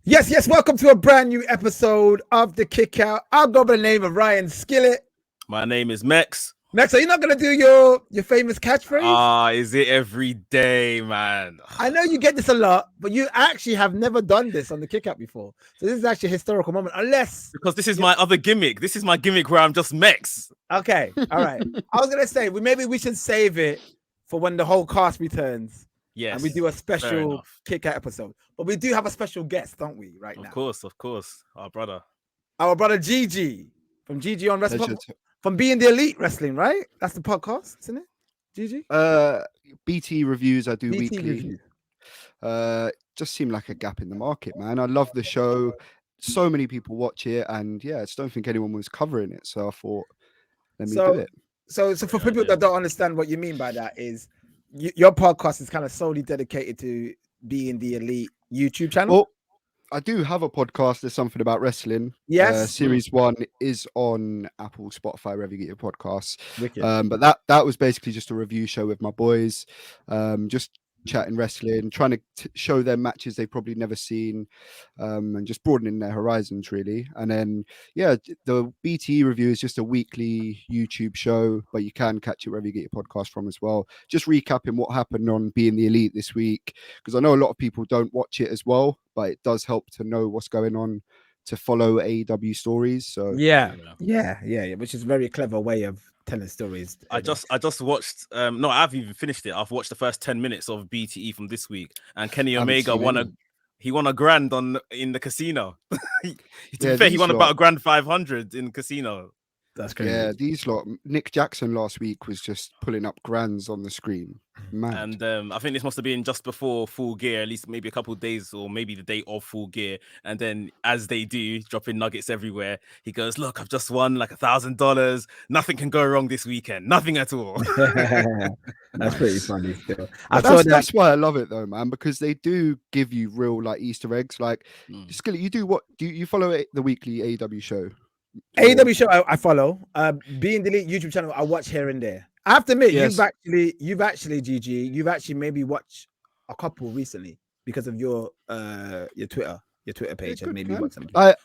Yes. Welcome to a brand new episode of the KickOut. I'll go by the name of Ryan Skillett. My name is Mex. Max, are you not gonna do your famous catchphrase? Is it every day, man? I know you get this a lot, but you actually have never done this on the KickOut before. So this is actually a historical moment, unless Because this is my other gimmick. This is my gimmick where I'm just Mex. okay, all right. I was gonna say maybe we should save it for when the whole cast returns. Yes. And we do a special KickOut episode. But we do have a special guest, don't we, right now? Of course. Our brother Gigi from Gigi on Wrestling. From Being the Elite Wrestling, right? That's the podcast, isn't it? Gigi? BT reviews I do BT weekly. Reviews. Just seemed like a gap in the market, man. I love the show. So many people watch it, and yeah, I just don't think anyone was covering it. So I thought, let me do it. So for people that don't understand what you mean by that is your podcast is kind of solely dedicated to Being the Elite YouTube channel. Well, I do have a podcast. There's something about wrestling. Yes. Series 1 is on Apple, Spotify, wherever you get your podcasts. Wicked. But that was basically just a review show with my boys. Just chatting wrestling, trying to show them matches they've probably never seen, and just broadening their horizons, really. And then, yeah, the BTE review is just a weekly YouTube show, but you can catch it wherever you get your podcast from as well. Just recapping what happened on Being the Elite this week, because I know a lot of people don't watch it as well, but it does help to know what's going on, to follow AEW stories. So yeah, which is a very clever way of telling stories. I just watched no, I haven't even finished it. I've watched the first 10 minutes of BTE from this week, and Kenny Omega won a grand in the casino. To be fair, he won about $1,500 in casino. That's crazy. Yeah, these lot. Nick Jackson last week was just pulling up grands on the screen. Mad. And I think this must have been just before Full Gear, at least maybe a couple of days or maybe the day of Full Gear. And then, as they do, dropping nuggets everywhere, he goes, "Look, I've just won like $1,000. Nothing can go wrong this weekend. Nothing at all." That's pretty funny. Still, that's why I love it though, man, because they do give you real like Easter eggs. Like, Skillet, you do what? Do you follow the weekly AEW show? AEW show I follow. Being the Elite YouTube channel I watch here and there. I have to admit, you've actually GG, you've actually maybe watched a couple recently because of your Twitter page, and maybe watch something. Like,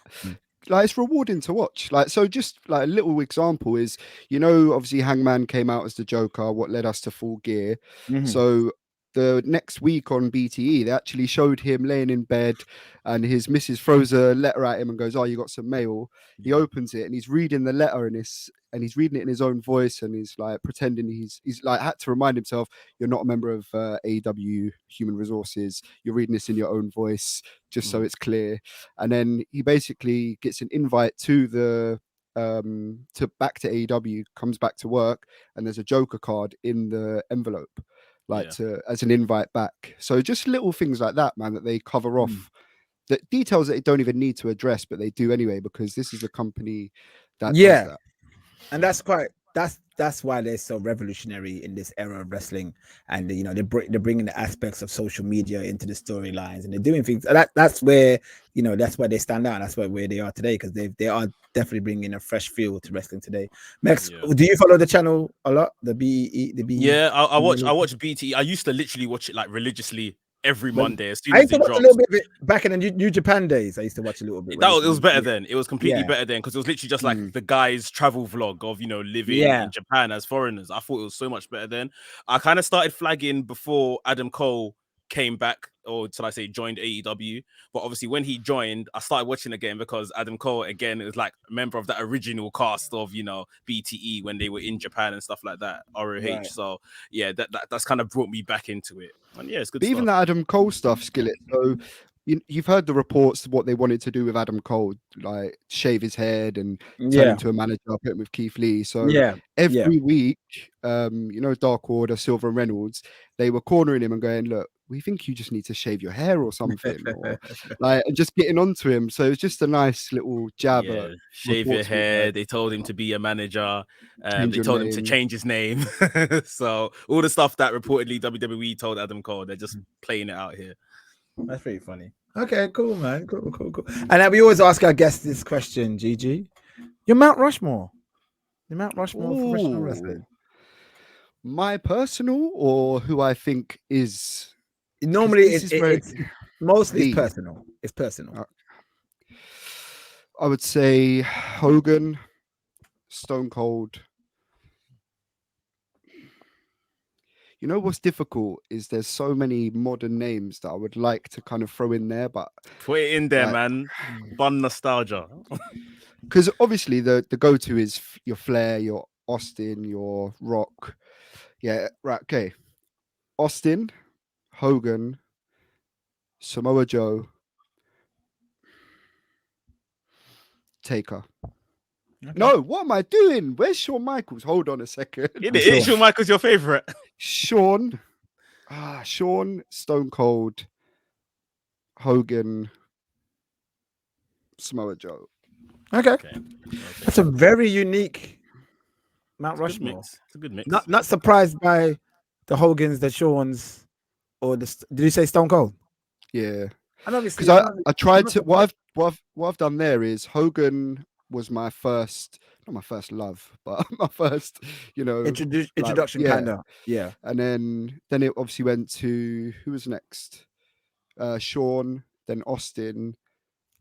it's rewarding to watch. Like, so just like a little example is, obviously Hangman came out as the Joker, what led us to Full Gear. So the next week on BTE, they actually showed him laying in bed, and his missus throws a letter at him and goes, "Oh, you got some mail." He opens it and he's reading the letter, and he's reading it in his own voice, and he's like pretending he's like had to remind himself, "You're not a member of AEW Human Resources. You're reading this in your own voice, just so it's clear." And then he basically gets an invite to the back to AEW, comes back to work, and there's a Joker card in the envelope. As an invite back. So just little things like that, man, that they cover off, the details that they don't even need to address, but they do anyway, because this is a company that does that. And that's why they're so revolutionary in this era of wrestling. And they're bringing the aspects of social media into the storylines, and they're doing things that's where that's where they stand out. That's where they are today, because they are definitely bringing a fresh feel to wrestling today. Max, do you follow the channel a lot? The BE? Yeah, I watch BT. I used to literally watch it like religiously every Monday. As soon I as used to watch a little bit of it back in the New Japan days. I used to watch a little bit. It was better then. It was completely better then, because it was literally just like the guy's travel vlog of living in Japan as foreigners. I thought it was so much better then. I kind of started flagging before Adam Cole came back, or shall I say joined AEW. But obviously when he joined, I started watching again, because Adam Cole again is like a member of that original cast of BTE when they were in Japan and stuff like that, ROH. Right. So yeah, that's kind of brought me back into it. And yeah, it's good. But even that Adam Cole stuff, Skillet. So you've heard the reports what they wanted to do with Adam Cole, like shave his head and turn him to a manager, put him with Keith Lee. So every week, Dark Order, Silver and Reynolds, they were cornering him and going, "Look, we think you just need to shave your hair or something," or and just getting onto him. So it's just a nice little jab. Shave your hair. They told him to be a manager. They told him to change his name. So all the stuff that reportedly WWE told Adam Cole, they're just playing it out here. That's pretty funny. Okay, cool, man. Cool. And we always ask our guests this question, Gigi. Your Mount Rushmore. Your Mount Rushmore of professional wrestling. My personal, or who I think is... Normally, it's Mostly it's personal. It's personal. I would say Hogan, Stone Cold. You know what's difficult is there's so many modern names that I would like to kind of throw in there, but put it in there, man. Bun nostalgia. Because obviously the go-to is your Flair, your Austin, your Rock. Yeah, right. Okay, Austin, Hogan, Samoa Joe, Taker. Okay. No, what am I doing? Where's Shawn Michaels? Hold on a second. Is Shawn Michaels your favorite? Shawn, Stone Cold, Hogan, Samoa Joe. Okay. That's a very unique Mount Rushmore. It's a good mix. Not surprised by the Hogans, the Shawns, or did you say Stone Cold? Yeah. And obviously, because I tried to what I've done there is Hogan was my first, not my first love, but my first, introduction, kind of. Yeah. And then it obviously went to who was next? Shawn, then Austin,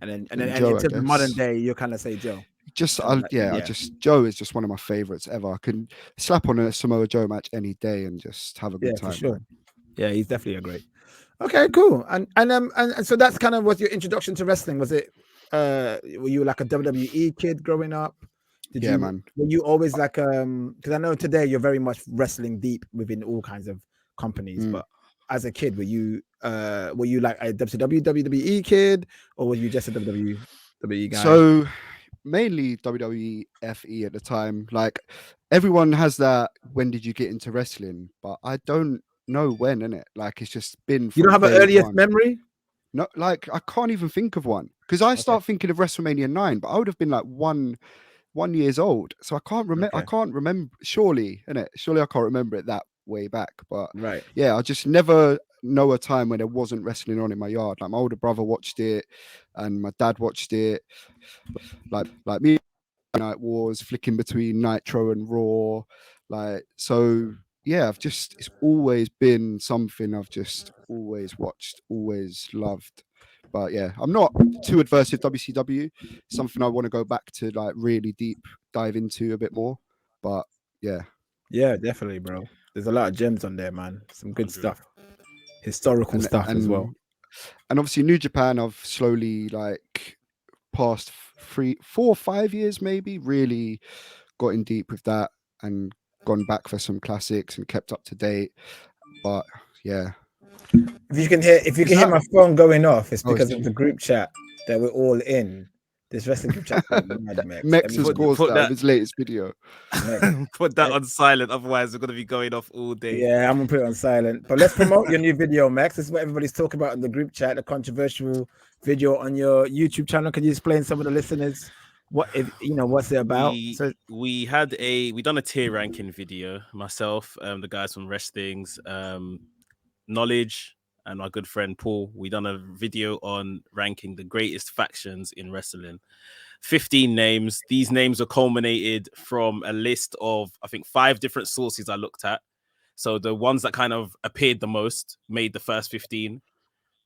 and then into the modern day, you kind of say Joe. Joe is just one of my favorites ever. I can slap on a Samoa Joe match any day and just have a good time. For sure. Yeah, he's definitely a great. Okay, cool. And so that's kind of what your introduction to wrestling was. It were you like a WWE kid growing up? Man. Were you always like because I know today you're very much wrestling deep within all kinds of companies, but as a kid, were you like a WWE kid, or were you just a WWE guy? So mainly WWEFE at the time. Like everyone has that. When did you get into wrestling? But I don't know when, innit? Like it's just been. You don't have an earliest memory? No, like I can't even think of one because I start thinking of WrestleMania 9, but I would have been like one years old, so I can't remember. I can't remember. Surely, innit? Surely I can't remember it that way back. But yeah, I just never know a time when there wasn't wrestling on in my yard. Like my older brother watched it, and my dad watched it. Like me, Night Wars, flicking between Nitro and Raw, like so. Yeah, it's always been something I've just always watched, always loved. But yeah, I'm not too adverse with WCW. Something I want to go back to, like really deep dive into a bit more. But yeah. Yeah, definitely, bro. There's a lot of gems on there, man. Some good stuff. Historical stuff as well. And obviously New Japan, I've slowly like past 3, 4, 5 years maybe really got in deep with that and gone back for some classics and kept up to date. But yeah. If you can hear my phone going off, it's because of the group chat that we're all in. This wrestling group chat. Mex has caused that of his latest video. Put that on silent, otherwise we're gonna be going off all day. Yeah, I'm gonna put it on silent. But let's promote your new video, Max. This is what everybody's talking about in the group chat, the controversial video on your YouTube channel. Can you explain some of the listeners what's it about? We done a tier ranking video, myself, the guys from Wrestling's, Knowledge, and my good friend Paul. We done a video on ranking the greatest factions in wrestling. 15 names. These names are culminated from a list of, I think, 5 different sources I looked at. So the ones that kind of appeared the most made the first 15,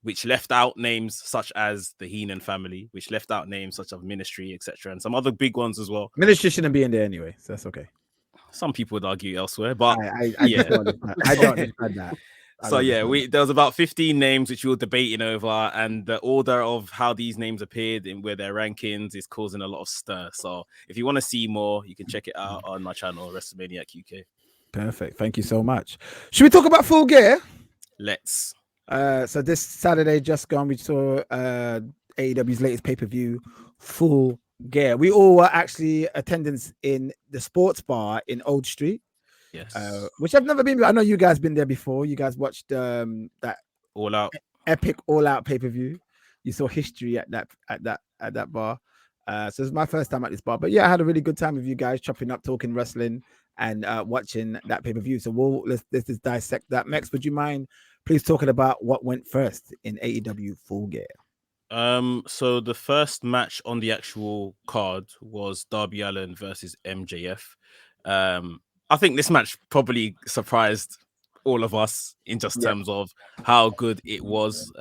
which left out names such as the Heenan family, which left out names such as Ministry, etc., and some other big ones as well. Ministry shouldn't be in there anyway, so that's okay. Some people would argue elsewhere, but I don't understand that. So yeah, there was about 15 names which we were debating over, and the order of how these names appeared and where their rankings is causing a lot of stir. So if you want to see more, you can check it out on my channel, WrestleMania UK. Perfect. Thank you so much. Should we talk about Full Gear? Let's. So this Saturday just gone, we saw AEW's latest pay-per-view, Full Gear. We all were actually attendance in the sports bar in Old Street. Yes. Which I've never been. I know you guys been there before. You guys watched that All Out epic All Out pay-per-view. You saw history at that bar. So it's my first time at this bar. But yeah, I had a really good time with you guys, chopping up, talking wrestling, and watching that pay-per-view. So let's just dissect that. Max, would you mind please talking about what went first in AEW Full Gear? So the first match on the actual card was Darby Allin versus MJF. I think this match probably surprised all of us in just terms of how good it was.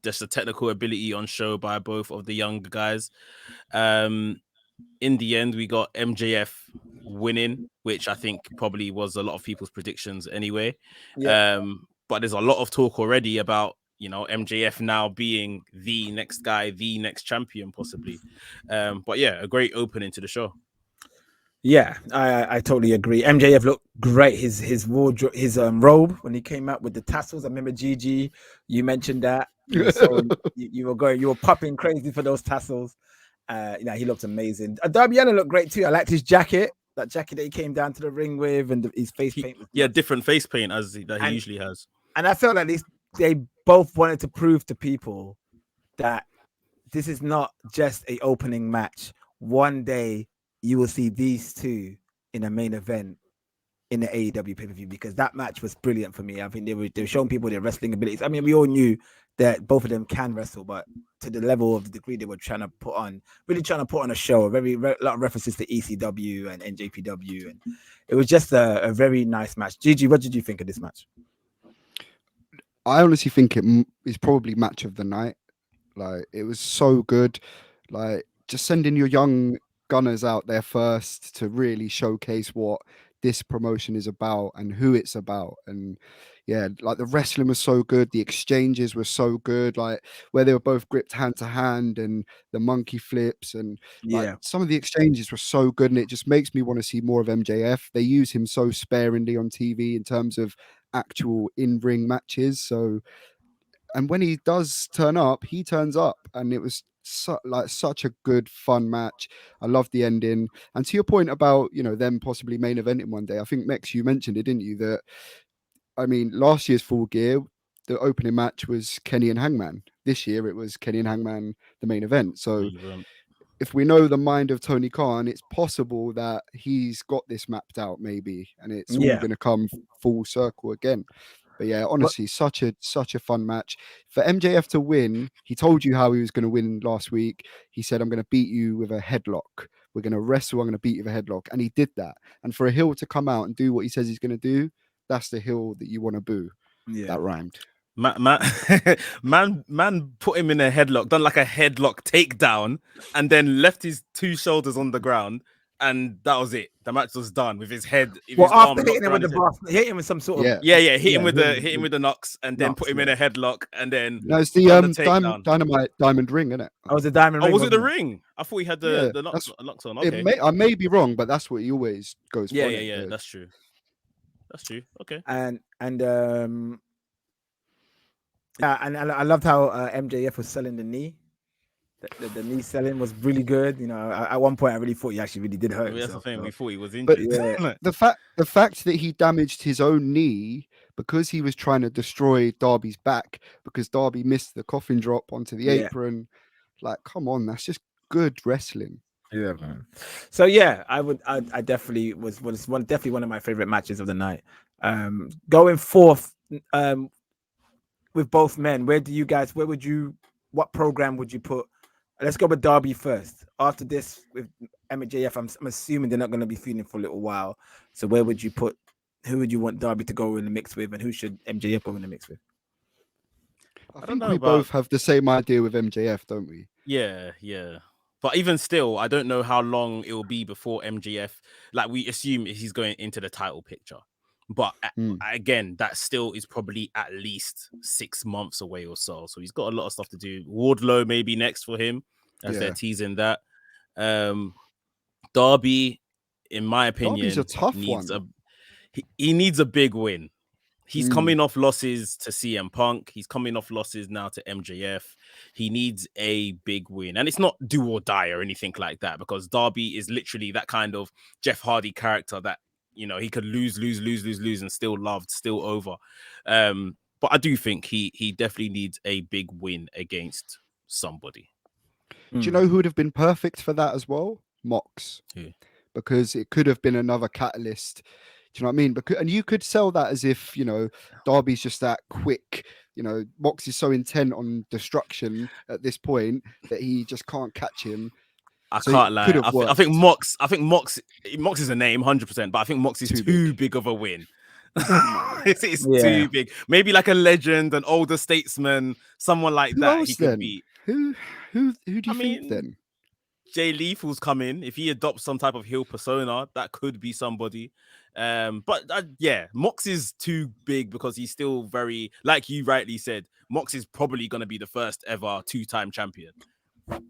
Just the technical ability on show by both of the younger guys. In the end, we got MJF winning, which I think probably was a lot of people's predictions anyway. But there's a lot of talk already about, you know, MJF now being the next guy, the next champion, possibly. But yeah, a great opening to the show. Yeah, I totally agree. MJF looked great. His wardrobe, his robe when he came out with the tassels. I remember Gigi, you mentioned that you were popping crazy for those tassels. You know, he looked amazing. Darby Allin looked great too. I liked his jacket, that jacket that he came down to the ring with, and his face paint was different face paint he usually has. And I felt like they both wanted to prove to people that this is not just a opening match. One day you will see these two in a main event in the AEW pay-per-view, because that match was brilliant for me. I think they were showing people their wrestling abilities. I mean, we all knew that both of them can wrestle, but to the level of the degree they were trying to put on a show, a lot of references to ECW and NJPW, and it was just a very nice match. Gigi, what did you think of this match? I honestly think it is probably match of the night. Like, it was so good. Like, just sending your young gunners out there first to really showcase what this promotion is about and who it's about. And yeah, like the wrestling was so good, the exchanges were so good, like where they were both gripped hand to hand and the monkey flips, and like some of the exchanges were so good, and it just makes me want to see more of MJF. They use him so sparingly on TV in terms of actual in-ring matches. So, and when he does turn up, he turns up, and it was such a good fun match. I love the ending. And to your point about, you know, them possibly main eventing one day, I think Mex, you mentioned it, didn't you, that I mean, last year's Full Gear, the opening match was Kenny and Hangman. This year it was Kenny and Hangman, the main event. So if we know the mind of Tony Khan, it's possible that he's got this mapped out maybe, and it's all going to come full circle again. But yeah, honestly, such a fun match. For MJF to win, he told you how he was going to win last week. He said, I'm going to beat you with a headlock. We're going to wrestle. I'm going to beat you with a headlock. And he did that. And for a heel to come out and do what he says he's going to do, that's the heel that you want to boo. Yeah. That rhymed. Man put him in a headlock, done like a headlock takedown, and then left his two shoulders on the ground. And that was it. The match was done with his head. After hitting him with the boss, hit him with some sort of hit him with the knocks, and then put him in a headlock, and then no, it's the diamond ring, isn't it? Oh, was the diamond ring? Oh, was it the ring? I thought he had the knocks on. Okay, I may be wrong, but that's what he always goes for. Yeah, that's true. That's true. Okay, and I loved how MJF was selling the knee. The knee selling was really good. You know, at one point I really thought he actually really did hurt himself. That's the thing. We thought he was injured. But the fact that he damaged his own knee because he was trying to destroy Darby's back because Darby missed the coffin drop onto the apron. Like, come on, that's just good wrestling. Yeah, man. So yeah, I definitely was definitely one of my favorite matches of the night. Going forth with both men, what program would you put? Let's go with Darby first. After this, with MJF, I'm assuming they're not going to be feuding for a little while. So who would you want Darby to go in the mix with, and who should MJF go in the mix with? I think we both have the same idea with MJF, don't we? Yeah. But even still, I don't know how long it will be before MJF, like we assume he's going into the title picture. But again, that still is probably at least 6 months away or so. So he's got a lot of stuff to do. Wardlow maybe next for him, as they're teasing that. Darby, in my opinion, Darby's a tough one. He needs a big win. He's coming off losses to CM Punk. He's coming off losses now to MJF. He needs a big win. And it's not do or die or anything like that, because Darby is literally that kind of Jeff Hardy character that, you know, he could lose and still loved, still over. But I do think he definitely needs a big win against somebody. Do you know who would have been perfect for that as well? Mox. Who? Because it could have been another catalyst. Do you know what I mean? And you could sell that as if, you know, Darby's just that quick. You know, Mox is so intent on destruction at this point that he just can't catch him. I can't lie. I think Mox is a name, 100%, but I think Mox is too big of a win. It's too big. Maybe like a legend, an older statesman, someone like that. Else, he could then? Beat. Who do you think then? Jay Lethal's coming. If he adopts some type of heel persona, that could be somebody. But Mox is too big because he's still very, like you rightly said, Mox is probably going to be the first ever 2-time champion.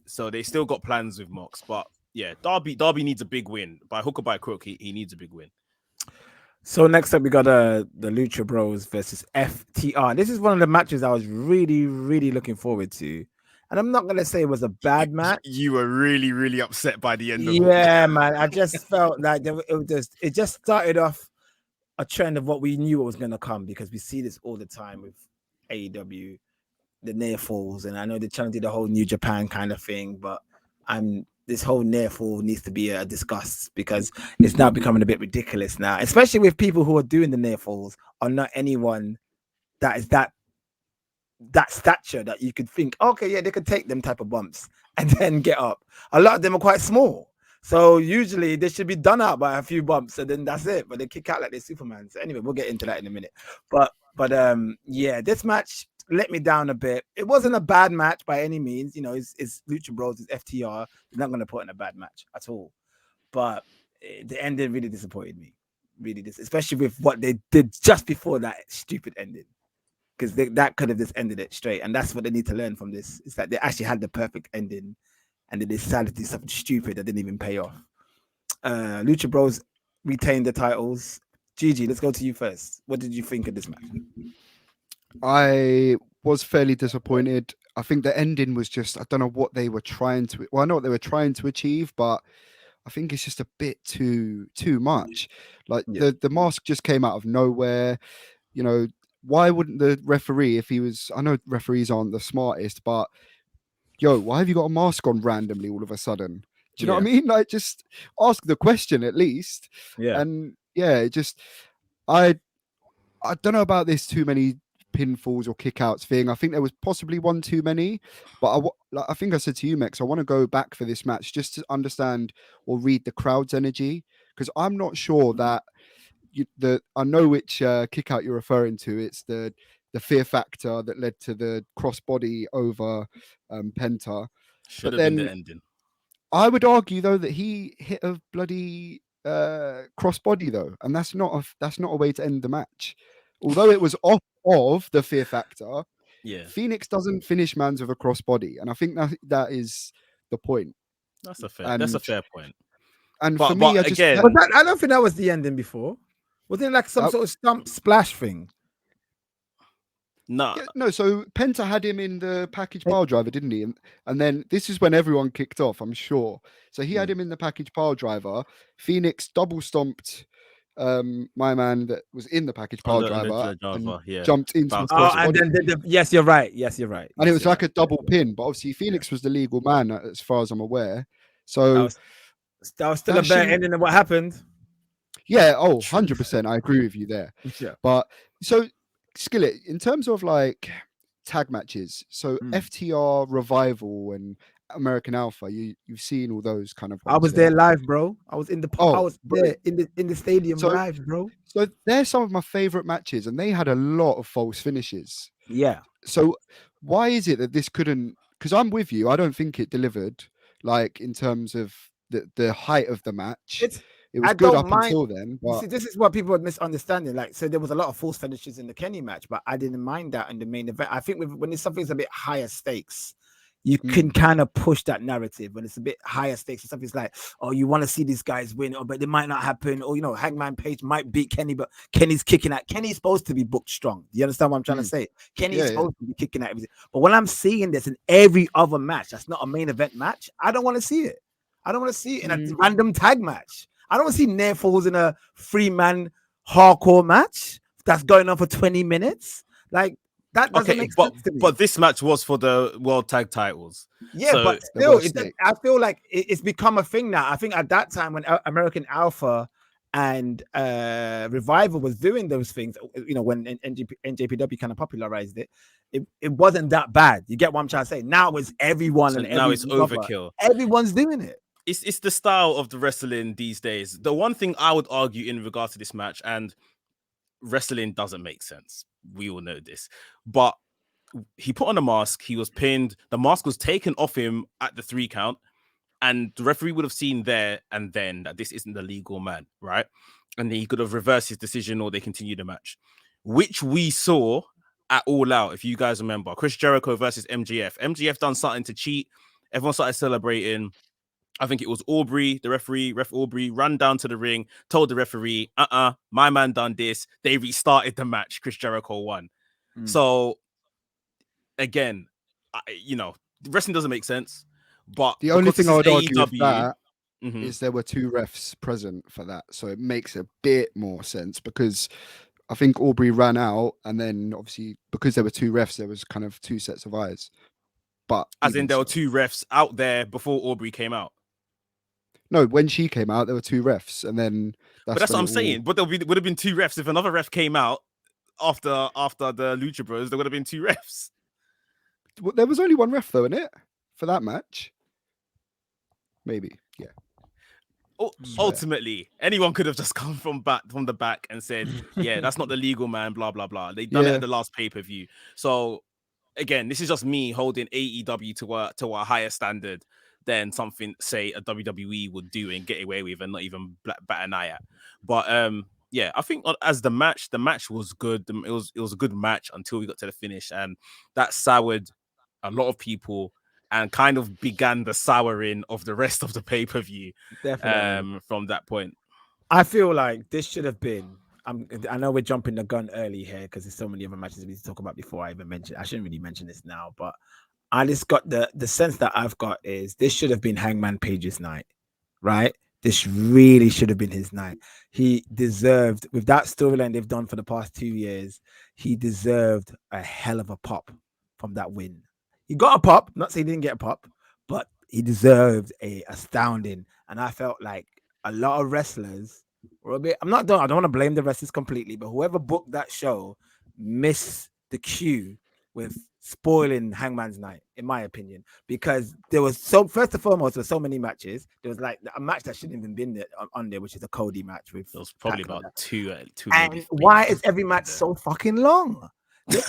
So they still got plans with Mox. But yeah, Darby needs a big win. By hook or by crook, he needs a big win. So next up, we got the Lucha Bros versus FTR. This is one of the matches I was really, really looking forward to. And I'm not going to say it was a bad match. You were really, really upset by the end of it. Yeah, man. I just felt like it just started off a trend of what we knew was going to come, because we see this all the time with AEW, the near falls. And I know they're trying to do the whole New Japan kind of thing, but this whole near fall needs to be discussed, because it's now becoming a bit ridiculous now, especially with people who are doing the near falls are not anyone that is that stature that you could think, okay, yeah, they could take them type of bumps and then get up. A lot of them are quite small, so usually they should be done out by a few bumps and then that's it, but they kick out like they're Superman. So anyway, we'll get into that in a minute. But this match let me down a bit. It wasn't a bad match by any means. It's Lucha Bros, it's FTR. They're not going to put in a bad match at all. But the ending really disappointed me. Really, especially with what they did just before that stupid ending. Because that could have just ended it straight. And that's what they need to learn from this. Is that they actually had the perfect ending and they decided to do something stupid that didn't even pay off. Lucha Bros retained the titles. Gigi, let's go to you first. What did you think of this match? I was fairly disappointed. I think the ending was just, I don't know what they were trying to, well, I know what they were trying to achieve, but I think it's just a bit too much. Like the mask just came out of nowhere. Why wouldn't the referee, if he was, I know referees aren't the smartest, but why have you got a mask on randomly all of a sudden? Do you know what I mean? Like, just ask the question at least. Yeah. And I don't know about this too many pinfalls or kickouts thing. I think there was possibly one too many, but I think I said to you, Mex, I want to go back for this match just to understand or read the crowd's energy, because I'm not sure that I know which kickout you're referring to. It's the fear factor that led to the crossbody over Penta. Should have been the ending. I would argue though that he hit a bloody crossbody though, and that's not a way to end the match. Although it was off of the fear factor, Phoenix doesn't finish mans with a crossbody, and I think that is the point. That's a fair point. And for me, I don't think that was the ending before. Wasn't it like some sort of stump splash thing? No. No, so Penta had him in the package pile driver, didn't he? And then this is when everyone kicked off, I'm sure. So he had him in the package pile driver. Phoenix double stomped my man that was in the package pile driver and jumped into the crossbody. And then yes, you're right. And it was like a double pin, but obviously Phoenix was the legal man as far as I'm aware. So that was still a better ending than what happened. Yeah, 100%. I agree with you there. Yeah. But so Skillet, in terms of like tag matches, so FTR, Revival, and American Alpha, you've seen all those kind of ones. I was there live, bro. I was in the I was there in the stadium live, bro. So they're some of my favorite matches, and they had a lot of false finishes. Yeah. So why is it that this couldn't? Because I'm with you. I don't think it delivered, like in terms of the height of the match. It was good up until then. But see, this is what people are misunderstanding. Like, so there was a lot of false finishes in the Kenny match, but I didn't mind that in the main event. I think when it's something's a bit higher stakes, you can kind of push that narrative. When it's a bit higher stakes, and something's like, oh, you want to see these guys win, but it might not happen. Or, Hangman Page might beat Kenny, but Kenny's kicking out. Kenny's supposed to be booked strong. You understand what I'm trying to say? Kenny's supposed to be kicking out everything. But when I'm seeing this in every other match, that's not a main event match, I don't want to see it. I don't want to see it in a random tag match. I don't want to see near falls in a 3-man hardcore match that's going on for 20 minutes. Like, that doesn't make sense to me. But this match was for the World Tag Titles. Yeah, so, but still, I feel like it's become a thing now. I think at that time when American Alpha and Revival was doing those things, when NJPW kind of popularized it, it wasn't that bad. You get what I'm trying to say? Now it's everyone and now it's overkill. Everyone's doing it. It's the style of the wrestling these days. The one thing I would argue in regards to this match, and wrestling doesn't make sense. We all know this. But he put on a mask. He was pinned. The mask was taken off him at the 3 count. And the referee would have seen there and then that this isn't the legal man, right? And he could have reversed his decision or they continued the match, which we saw at All Out. If you guys remember, Chris Jericho versus MJF. MJF done something to cheat. Everyone started celebrating. I think it was Aubrey, the referee, Ref Aubrey, ran down to the ring, told the referee, my man done this. They restarted the match. Chris Jericho won. So, again, wrestling doesn't make sense. But the only thing I would argue with that mm-hmm. is there were 2 refs present for that. So it makes a bit more sense because I think Aubrey ran out and then obviously because there were 2 refs, there was kind of 2 sets of eyes. But as in there were 2 refs out there before Aubrey came out. No, when she came out, there were 2 refs, and then that's what I'm saying. But would have been 2 refs if another ref came out after the Lucha Bros. There would have been 2 refs. Well, there was only 1 ref though, in it for that match. Maybe, yeah. Ultimately, anyone could have just come from the back and said, "Yeah, that's not the legal man." Blah blah blah. They done it at the last pay-per-view. So again, this is just me holding AEW to a higher standard than something, say, a WWE would do and get away with and not even bat an eye at. But I think as the match was good. It was a good match until we got to the finish, and that soured a lot of people and kind of began the souring of the rest of the pay-per-view. Definitely. From that point. I feel like this should have been. I know we're jumping the gun early here because there's so many other matches we need to talk about before I even mention. I shouldn't really mention this now, but I just got the sense that I've got is this should have been Hangman Page's night, right? This really should have been his night. He deserved, with that storyline they've done for the past 2 years, he deserved a hell of a pop from that win. He got a pop, not saying he didn't get a pop, but he deserved a astounding. And I felt like a lot of wrestlers were a bit, I don't want to blame the wrestlers completely, but whoever booked that show missed the cue with spoiling Hangman's night, in my opinion, because there was first and foremost, there were so many matches. There was like a match that shouldn't even been there on there, which is a Kodi match with. It was probably about two. And why is every match so fucking long?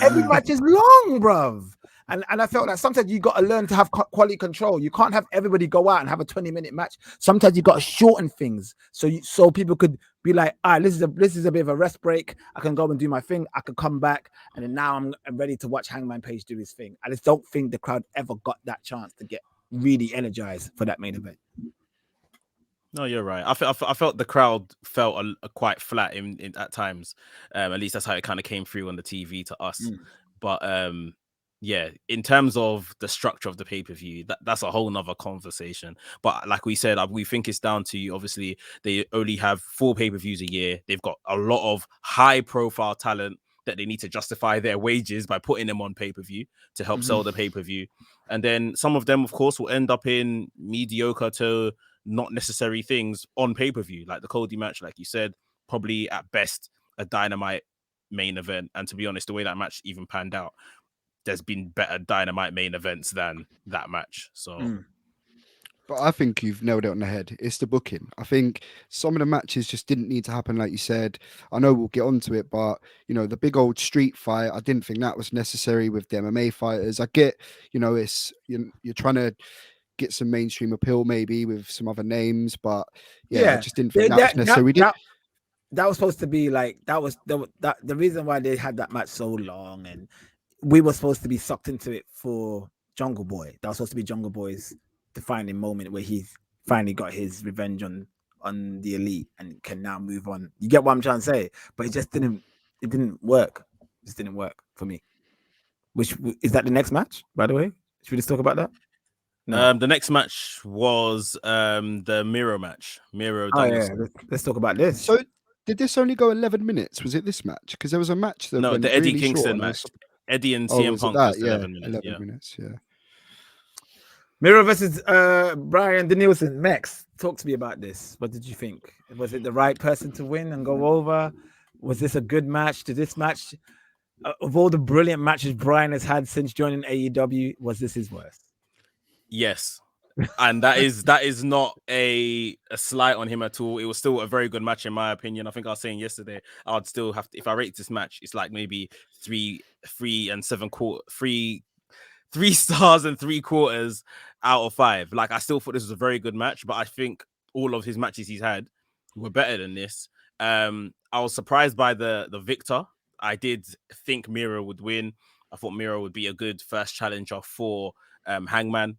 Every match is long, bruv. And I felt like sometimes you got to learn to have quality control. You can't have everybody go out and have a 20-minute match. Sometimes you got to shorten things so people could be like, all right, this is a bit of a rest break. I can go and do my thing. I can come back, and then now I'm ready to watch Hangman Page do his thing. I just don't think the crowd ever got that chance to get really energized for that main event. No, you're right. I felt the crowd felt quite flat in at times. At least that's how it kind of came through on the TV to us. But yeah, in terms of the structure of the pay-per-view, that's a whole nother conversation. But like we said, we think it's down to, obviously, they only have 4 pay-per-views a year. They've got a lot of high-profile talent that they need to justify their wages by putting them on pay-per-view to help sell the pay-per-view. And then some of them, of course, will end up in mediocre to not necessary things on pay-per-view, like the Kodi match, like you said, probably at best a Dynamite main event. And to be honest, the way that match even panned out, there's been better Dynamite main events than that match. So but I think you've nailed it on the head. It's the booking. I think some of the matches just didn't need to happen, like you said. I know we'll get onto it, but the big old street fight, I didn't think that was necessary with the MMA fighters. I get, it's you're trying to get some mainstream appeal maybe with some other names, but I just didn't think that was necessary. That was supposed to be like the reason why they had that match so long, and we were supposed to be sucked into it for Jungle Boy. That was supposed to be Jungle Boy's defining moment where he's finally got his revenge on the Elite and can now move on. You get what I'm trying to say? But it didn't work. It just didn't work for me. Which is that the next match, by the way? Should we just talk about that? No. The next match was the Miro match. Miro. Oh yeah, let's talk about this. So did this only go 11 minutes? Was it this match? Because there was a match that went the Eddie really Kingston short, match. Eddie and CM Punk was 11 minutes. 11 minutes, yeah. Miro versus Brian Danielson. Max, talk to me about this. What did you think? Was it the right person to win and go over? Was this a good match? Did this match, of all the brilliant matches Brian has had since joining AEW, was this his worst? Yes. And that is not a slight on him at all. It was still a very good match in my opinion. I think I was saying yesterday, I'd still have to, if I rate this match, it's like maybe 3 stars and 3/4 out of 5. Like, I still thought this was a very good match, but I think all of his matches he's had were better than this. I was surprised by the victor. I did think Miro would win. I thought Miro would be a good first challenger for Hangman,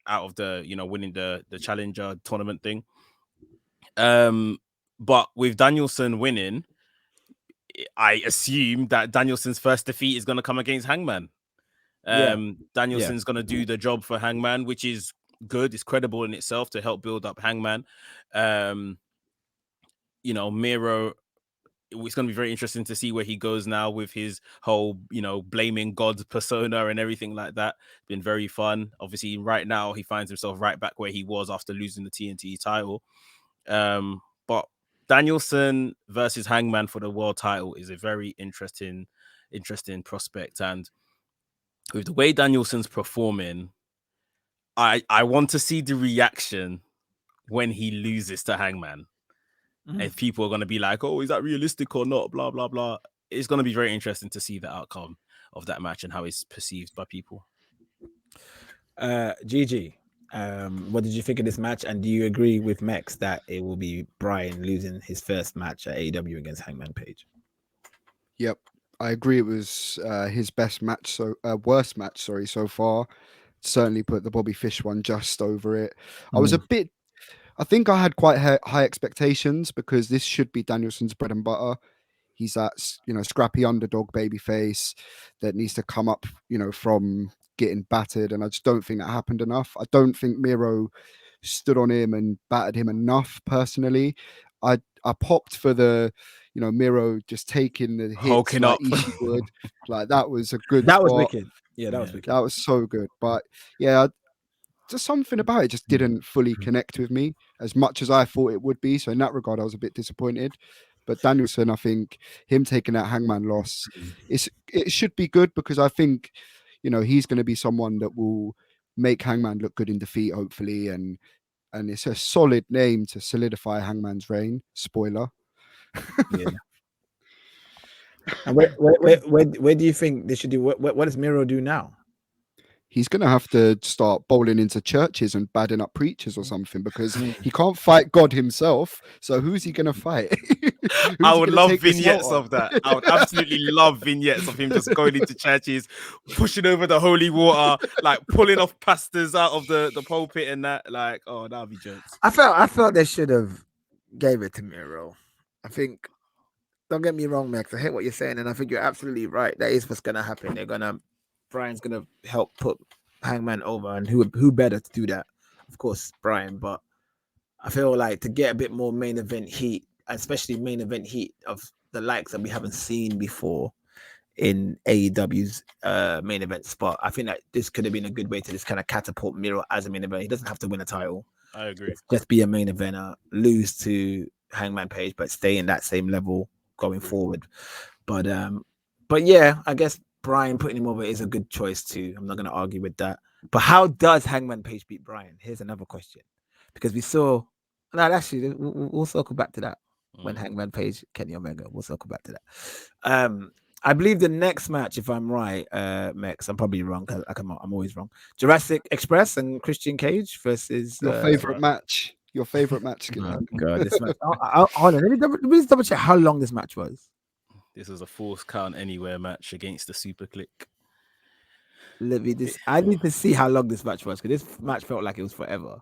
out of the, winning the challenger tournament thing. But with Danielson winning, I assume that Danielson's first defeat is going to come against Hangman. Danielson's going to do the job for Hangman, which is good. It's credible in itself to help build up Hangman. Miro, it's going to be very interesting to see where he goes now with his whole, blaming God persona and everything like that. Been very fun. Obviously, right now, he finds himself right back where he was after losing the TNT title. But Danielson versus Hangman for the world title is a very interesting prospect. And with the way Danielson's performing, I want to see the reaction when he loses to Hangman. If people are going to be like, oh, is that realistic or not? Blah, blah, blah. It's going to be very interesting to see the outcome of that match and how it's perceived by people. GG, what did you think of this match? And do you agree with Mex that it will be Brian losing his first match at AEW against Hangman Page? Yep, I agree. It was his best match, worst match, so far. Certainly put the Bobby Fish one just over it. I think I had quite high expectations because this should be Danielson's bread and butter. He's that, scrappy underdog babyface that needs to come up, from getting battered. And I just don't think that happened enough. I don't think Miro stood on him and battered him enough personally. I popped for the, Miro just taking the hits hulking like up. Ishii would. Like, that was a good That spot. was wicked. Yeah, that was wicked. That was so good. But yeah, just something about it just didn't fully connect with me as much as I thought it would be. So in that regard, I was a bit disappointed. But Danielson, I think him taking that Hangman loss, it should be good because I think, he's going to be someone that will make Hangman look good in defeat, hopefully. And it's a solid name to solidify Hangman's reign. Spoiler. Yeah. And where do you think they should do? What does Miro do now? He's going to have to start bowling into churches and badding up preachers or something because he can't fight God himself. So who's he going to fight? I would love vignettes of that. I would absolutely love vignettes of him just going into churches, pushing over the holy water, like pulling off pastors out of the pulpit and that. Like, oh, that would be jokes. I felt they should have gave it to Miro. I think, don't get me wrong, Max. I hear what you're saying, and I think you're absolutely right. That is what's going to happen. Brian's gonna help put Hangman over, and who better to do that? Of course, Brian. But I feel like to get a bit more main event heat, especially main event heat of the likes that we haven't seen before in AEW's main event spot, I think that this could have been a good way to just kind of catapult Miro as a main event. He doesn't have to win a title. I agree. Just be a main eventer, lose to Hangman Page, but stay in that same level going forward. But yeah, I guess Brian putting him over is a good choice too. I'm not going to argue with that. But how does Hangman Page beat Brian? Here's another question. Because we saw... No, actually, we'll circle back to that when Hangman Page, Kenny Omega. We'll circle back to that. I believe the next match, if I'm right, Mex, I'm probably wrong because I'm always wrong. Jurassic Express and Christian Cage versus... Your favorite match. Your favorite match. Oh, God, this match... hold on, let me double check how long this match was. This is a Falls Count Anywhere match against the Super Click. I need to see how long this match was because this match felt like it was forever.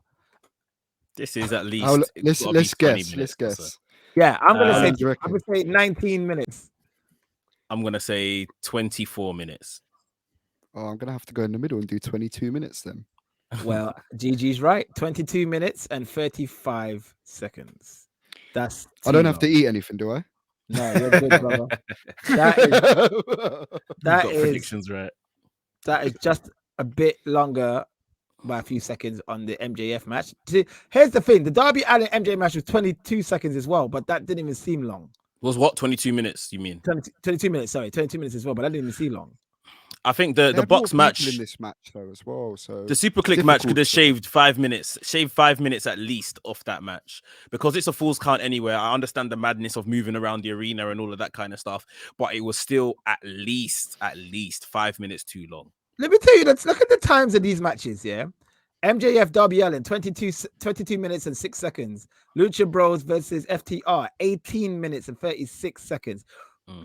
This is at least. Let's guess. Let's guess. So. Yeah, I'm gonna say 19 minutes. I'm gonna say 24 minutes. Oh, I'm gonna have to go in the middle and do 22 minutes then. Well, GG's right. 22 minutes and 35 seconds. I don't have to eat anything, do I? No, you're good, brother. That is predictions right. That is just a bit longer by a few seconds on the MJF match. Here's the thing: the Darby Allin MJ match was 22 seconds as well, but that didn't even seem long. Was what 22 minutes? You mean 22 minutes? Sorry, 22 minutes as well, but that didn't even seem long. I think the box match in this match though as well. So the Super Click match could have shaved 5 minutes, at least off that match, because it's a Falls Count anywhere. I understand the madness of moving around the arena and all of that kind of stuff, but it was still at least 5 minutes too long. Let me tell you, let's look at the times of these matches. Yeah, MJF Darby Allin 22 minutes and 6 seconds. Lucha Bros versus FTR 18 minutes and 36 seconds.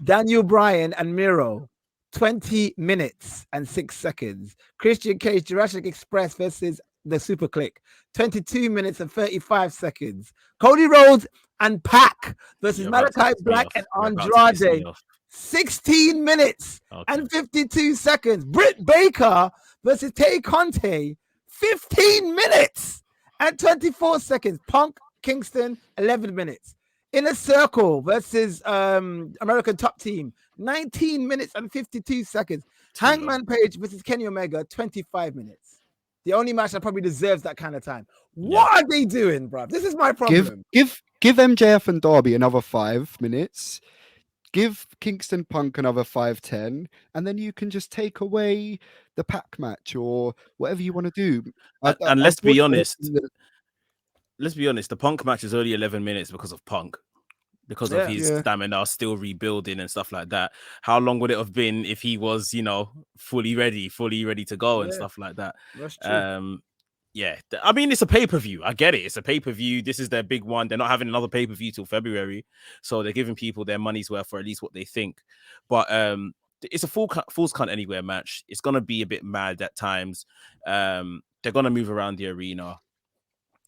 Daniel Bryan and Miro 20 minutes and 6 seconds. Christian Cage, Jurassic Express versus the Super Click, 22 minutes and 35 seconds. Cody Rhodes and Pac versus Malachi Black and Andrade, 16 minutes and 52 seconds. Britt Baker versus Tay Conte, 15 minutes and 24 seconds. Punk Kingston, 11 minutes. Inner Circle versus American Top Team, 19 minutes and 52 seconds. Hangman Page versus Kenny Omega, 25 minutes. The only match that probably deserves that kind of time. What are they doing, bro? This is my problem. Give MJF and Darby another 5 minutes. Give Kingston Punk another 5-10, and then you can just take away the Pac match or whatever you want to do. And let's be honest. Let's be honest, the Punk match is only 11 minutes because of Punk, because of his stamina still rebuilding and stuff like that. How long would it have been if he was, fully ready to go and stuff like that? That's true. I mean, it's a pay-per-view. I get it. It's a pay-per-view. This is their big one. They're not having another pay-per-view till February, so they're giving people their money's worth, for at least what they think. But it's a Falls Count Anywhere match. It's going to be a bit mad at times. They're going to move around the arena.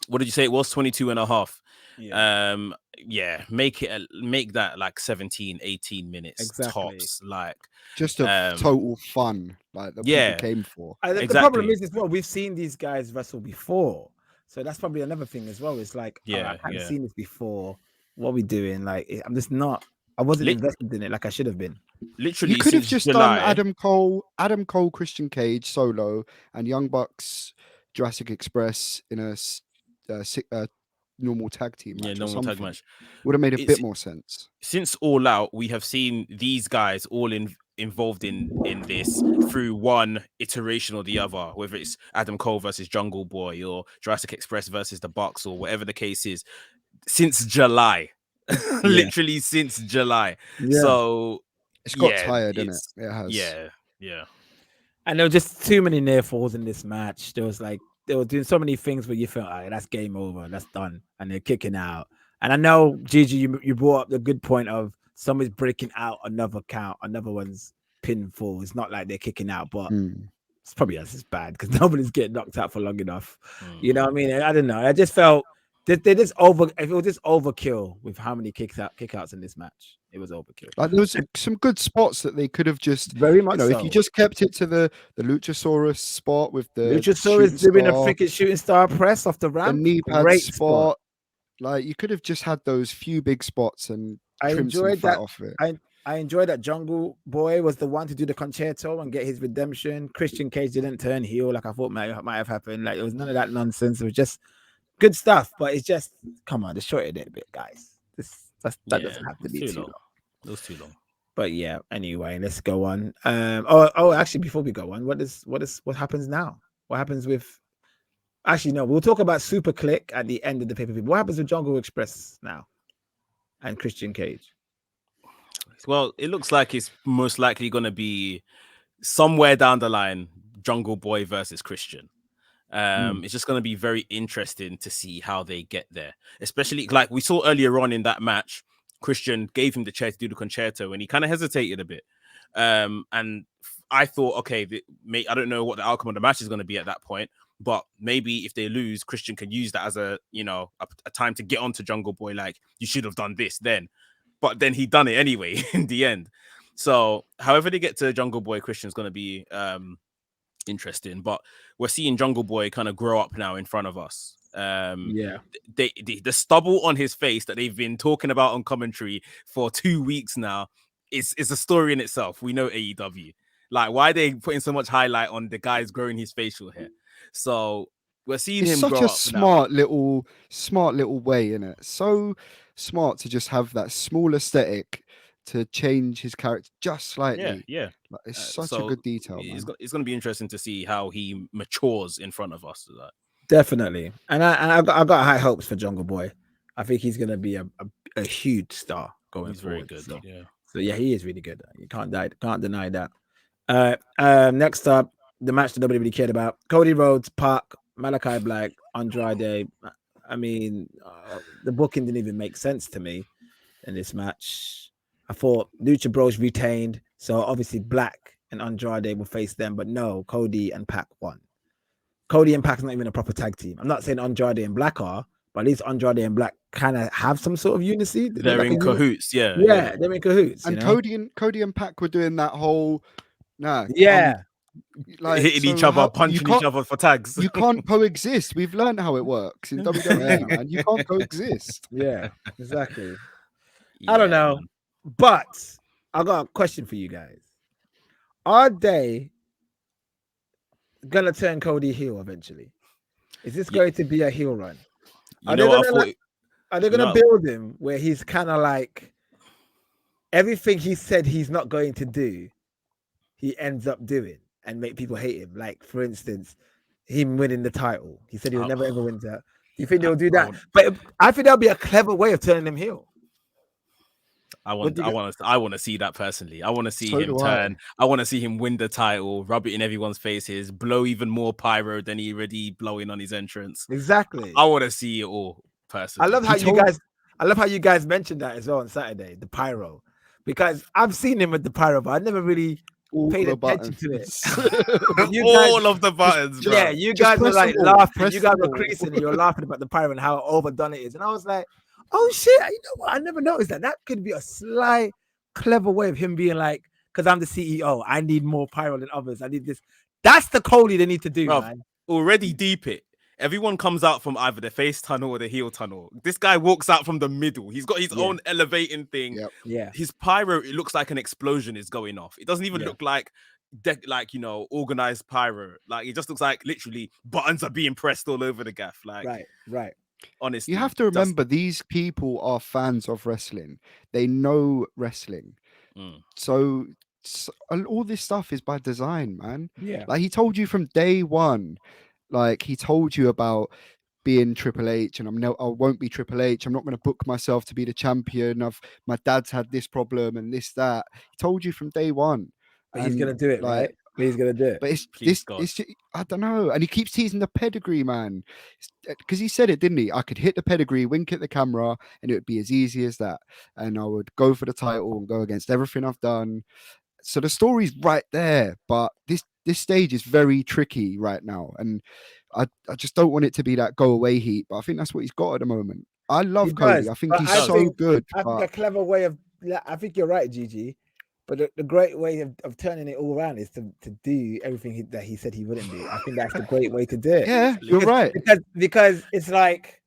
What did you say it was? 22 and a half. Make that like 17, 18 minutes tops. Like just a total fun, like the people came for. The problem is as well, we've seen these guys wrestle before, so that's probably another thing as well. It's like, I haven't seen this before. What are we doing? Like, I'm just not. I wasn't invested in it like I should have been. Literally, you could have just done Adam Cole, Christian Cage solo, and Young Bucks, Jurassic Express in a normal tag team match. Normal tag match would have made a bit more sense. Since All Out, we have seen these guys all involved in this through one iteration or the other, whether it's Adam Cole versus Jungle Boy or Jurassic Express versus the Bucks or whatever the case is, since July. Literally since July. So it's got tired, isn't it? It has. Yeah. And there were just too many near falls in this match. There was like, they were doing so many things where you felt, all right, that's game over, that's done, and they're kicking out. And I know, Gigi, you brought up the good point of somebody's breaking out another count, another one's pinfall. It's not like they're kicking out, but it's probably as bad because nobody's getting knocked out for long enough. You know what I mean? I don't know. I just felt they just it was just overkill with how many kickouts in this match. It was overkill. Like there was some good spots that they could have just very much. If you just kept it to the Luchasaurus spot with the Luchasaurus doing a freaking shooting star press off the ramp, the knee pad spot. Like you could have just had those few big spots and trimmed some fat off it. I enjoyed that Jungle Boy was the one to do the concerto and get his redemption. Christian Cage didn't turn heel like I thought might have happened. Like it was none of that nonsense. It was just good stuff, but it's just come on, just shorten it a bit, guys. That doesn't have to be too long. It was too long. But yeah, anyway, let's go on. Actually, before we go on, what happens now? What happens with? Actually, no, we'll talk about Super Click at the end of the pay-per-view. What happens with Jungle Express now and Christian Cage? Well, it looks like it's most likely going to be somewhere down the line, Jungle Boy versus Christian. It's just going to be very interesting to see how they get there, especially like we saw earlier on in that match. Christian gave him the chair to do the concerto and he kind of hesitated a bit. And I thought, okay, I don't know what the outcome of the match is going to be at that point, but maybe if they lose, Christian can use that as a time to get onto Jungle Boy. Like, you should have done this then, but then he done it anyway in the end. So however they get to Jungle Boy, Christian's going to be interesting, but we're seeing Jungle Boy kind of grow up now in front of us. The stubble on his face that they've been talking about on commentary for 2 weeks now is a story in itself. We know AEW, like, why are they putting so much highlight on the guy's growing his facial hair? So we're seeing him grow up. Such a smart little way, in it. So smart to just have that small aesthetic to change his character just slightly. Yeah. Like, it's such a good detail, man. It's going to be interesting to see how he matures in front of us. Definitely, and I got high hopes for Jungle Boy. I think he's going to be a huge star going forward. Very good. So yeah, he is really good. You can't deny that. Next up, the match that nobody really cared about: Cody Rhodes, Pac, Malachi Black, Andrade. I mean, the booking didn't even make sense to me in this match. I thought Lucha Bros retained, so obviously Black and Andrade will face them, but no, Cody and Pac won. Cody and Pac's not even a proper tag team. I'm not saying Andrade and Black are, but at least Andrade and Black kind of have some sort of unity. They're in cahoots, yeah, they're in cahoots. And Cody and Pac were doing that whole, like hitting each other, punching each other for tags. You can't coexist. We've learned how it works in WWE, man. You can't coexist. Yeah, exactly. I don't know, but I got a question for you guys. Are they gonna turn Cody heel eventually? Is this going to be a heel run? Are they gonna build him where he's kind of like everything he said he's not going to do, he ends up doing and make people hate him? Like, for instance, him winning the title. He said he would never ever win that. Do you think they'll do that? But I think that'll be a clever way of turning him heel. I want to see that personally. I want to see him turn. I want to see him win the title, rub it in everyone's faces, blow even more pyro than he already blowing on his entrance. Exactly. I want to see it all personally. I love how you guys mentioned that as well on Saturday, the pyro, because I've seen him with the pyro, but I never really paid attention to it. All of the buttons, bro. Yeah, you guys were like laughing. You guys were creasing and you're laughing about the pyro and how overdone it is, and I was like, oh shit, you know what? I never noticed that. That could be a sly, clever way of him being like, because I'm the CEO, I need more pyro than others. I need this. That's the Cody they need to do, man. Already deep it. Everyone comes out from either the face tunnel or the heel tunnel. This guy walks out from the middle. He's got his own elevating thing. Yep. Yeah. His pyro, it looks like an explosion is going off. It doesn't even look like organized pyro. Like, it just looks like literally buttons are being pressed all over the gaff. Like, right. Honestly, you have to remember these people are fans of wrestling. They know wrestling. So all this stuff is by design, man. Yeah. Like, he told you from day one, like, he told you about being Triple H, and I won't be Triple H. I'm not going to book myself to be the champion. My dad's had this problem and this, that. He told you from day one. But he's going to do it, right? He's gonna do it, but it's just, I don't know. And he keeps teasing the pedigree, man, because he said it, didn't he? I could hit the pedigree, wink at the camera, and it would be as easy as that. And I would go for the title and go against everything I've done. So the story's right there, but this stage is very tricky right now, and I just don't want it to be that go away heat. But I think that's what he's got at the moment. I love Cody. I think he's so good. I think a clever way of. I think you're right, Gigi. But the great way of turning it all around is to do everything that he said he wouldn't do. I think that's the great way to do it. Yeah, you're right. Because it's like,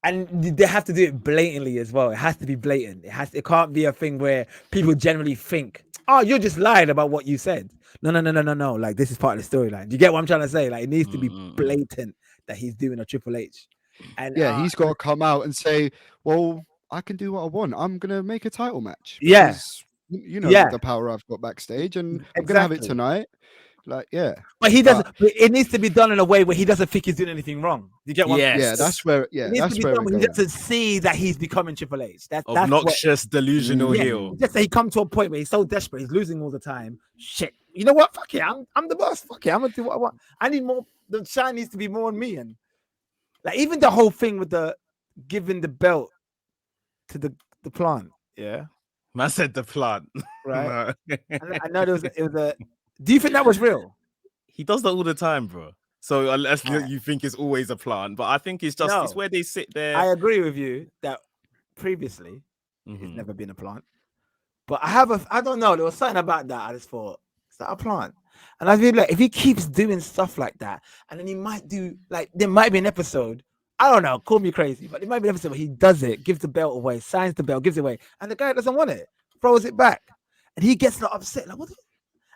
and they have to do it blatantly as well. It has to be blatant. It can't be a thing where people generally think, oh, you're just lying about what you said. No. Like, this is part of the storyline. Do you get what I'm trying to say? Like, it needs to be blatant that he's doing a Triple H. And he's got to come out and say, well, I can do what I want. I'm gonna make a title match. Yes, the power I've got backstage, and I'm gonna have it tonight. Like, but he doesn't. It needs to be done in a way where he doesn't think he's doing anything wrong. You get what? Yeah, that's where. Yeah, that's where he doesn't see that he's becoming Triple H. That's obnoxious, delusional heel. Just that he come to a point where he's so desperate, he's losing all the time. Shit, you know what? Fuck it, I'm the boss. Fuck it, I'm gonna do what I want. I need more. The shine needs to be more on me, and like even the whole thing with the giving the belt to the plant, I said the plant, right? I know it was a. Do you think that was real? He does that all the time, bro. So unless you think it's always a plant, but I think it's just it's where they sit there. I agree with you that previously it's never been a plant, but I don't know. There was something about that. I just thought, is that a plant? And I feel like if he keeps doing stuff like that, and then he might do like there might be an episode. I don't know, call me crazy, but it might be an episode where he does it, gives the belt away, signs the belt, gives it away, and the guy doesn't want it, throws it back, and he gets not upset. Like, what?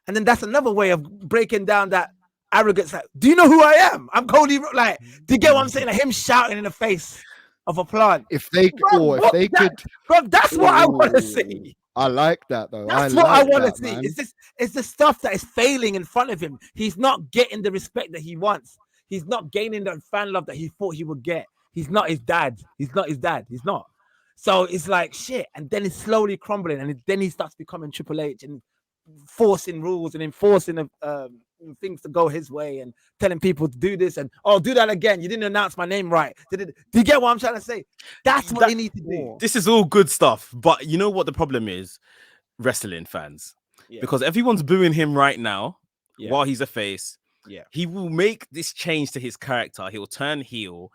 And then that's another way of breaking down that arrogance. Like, do you know who I am? I'm Cody. Like, do you get what I'm saying? Like him shouting in the face of a plant. If they could, bro, that's what I want to see. I like that though. That's I what I like want to that, see. man. It's the stuff that is failing in front of him. He's not getting the respect that he wants. He's not gaining the fan love that he thought he would get. He's not his dad. He's not his dad. He's not. So it's like shit, and then it's slowly crumbling, and then he starts becoming Triple H and forcing rules and enforcing things to go his way and telling people to do this and do that again. You didn't announce my name right. Do you get what I'm trying to say? That's what they need to do. This is all good stuff, but you know what the problem is, wrestling fans, because everyone's booing him right now while he's a face. Yeah, he will make this change to his character. He'll turn heel,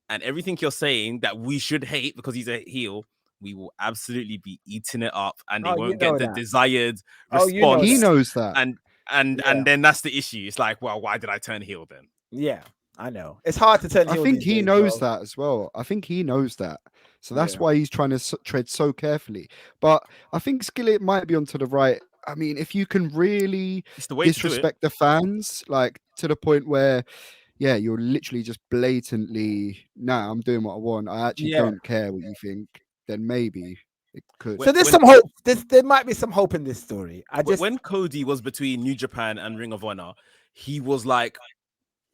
and everything you're saying that we should hate because he's a heel, we will absolutely be eating it up, and they won't get the desired response. He knows that, and then that's the issue. It's like, well, why did I turn heel then? Yeah, I know it's hard to turn heel. I think he knows that as well. I think he knows that, so that's why he's trying to tread so carefully. But I think Skillet might be onto the right. I mean, if you can really disrespect the fans, like to the point where, you're literally just blatantly, I'm doing what I want. I actually don't care what you think. Then maybe it could. So there's some hope. There might be some hope in this story. When Kodi was between New Japan and Ring of Honor, he was like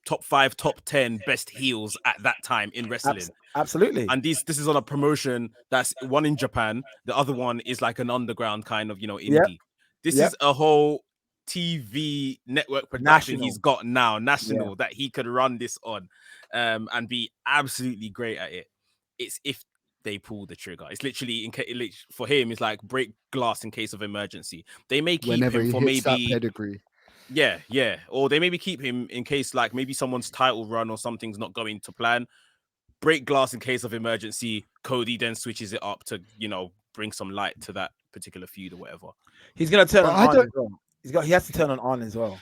top 5, top 10 best heels at that time in wrestling. Absolutely. And this is on a promotion that's one in Japan. The other one is like an underground kind of, indie. This is a whole TV network production he's got now, national, that he could run this on and be absolutely great at it. It's if they pull the trigger. It's literally for him, it's like break glass in case of emergency. They may keep him for maybe that pedigree. Yeah. Or they maybe keep him in case like maybe someone's title run or something's not going to plan. Break glass in case of emergency. Kodi then switches it up to, bring some light to that particular feud or whatever. He's gonna turn on as well. He has to turn on as well.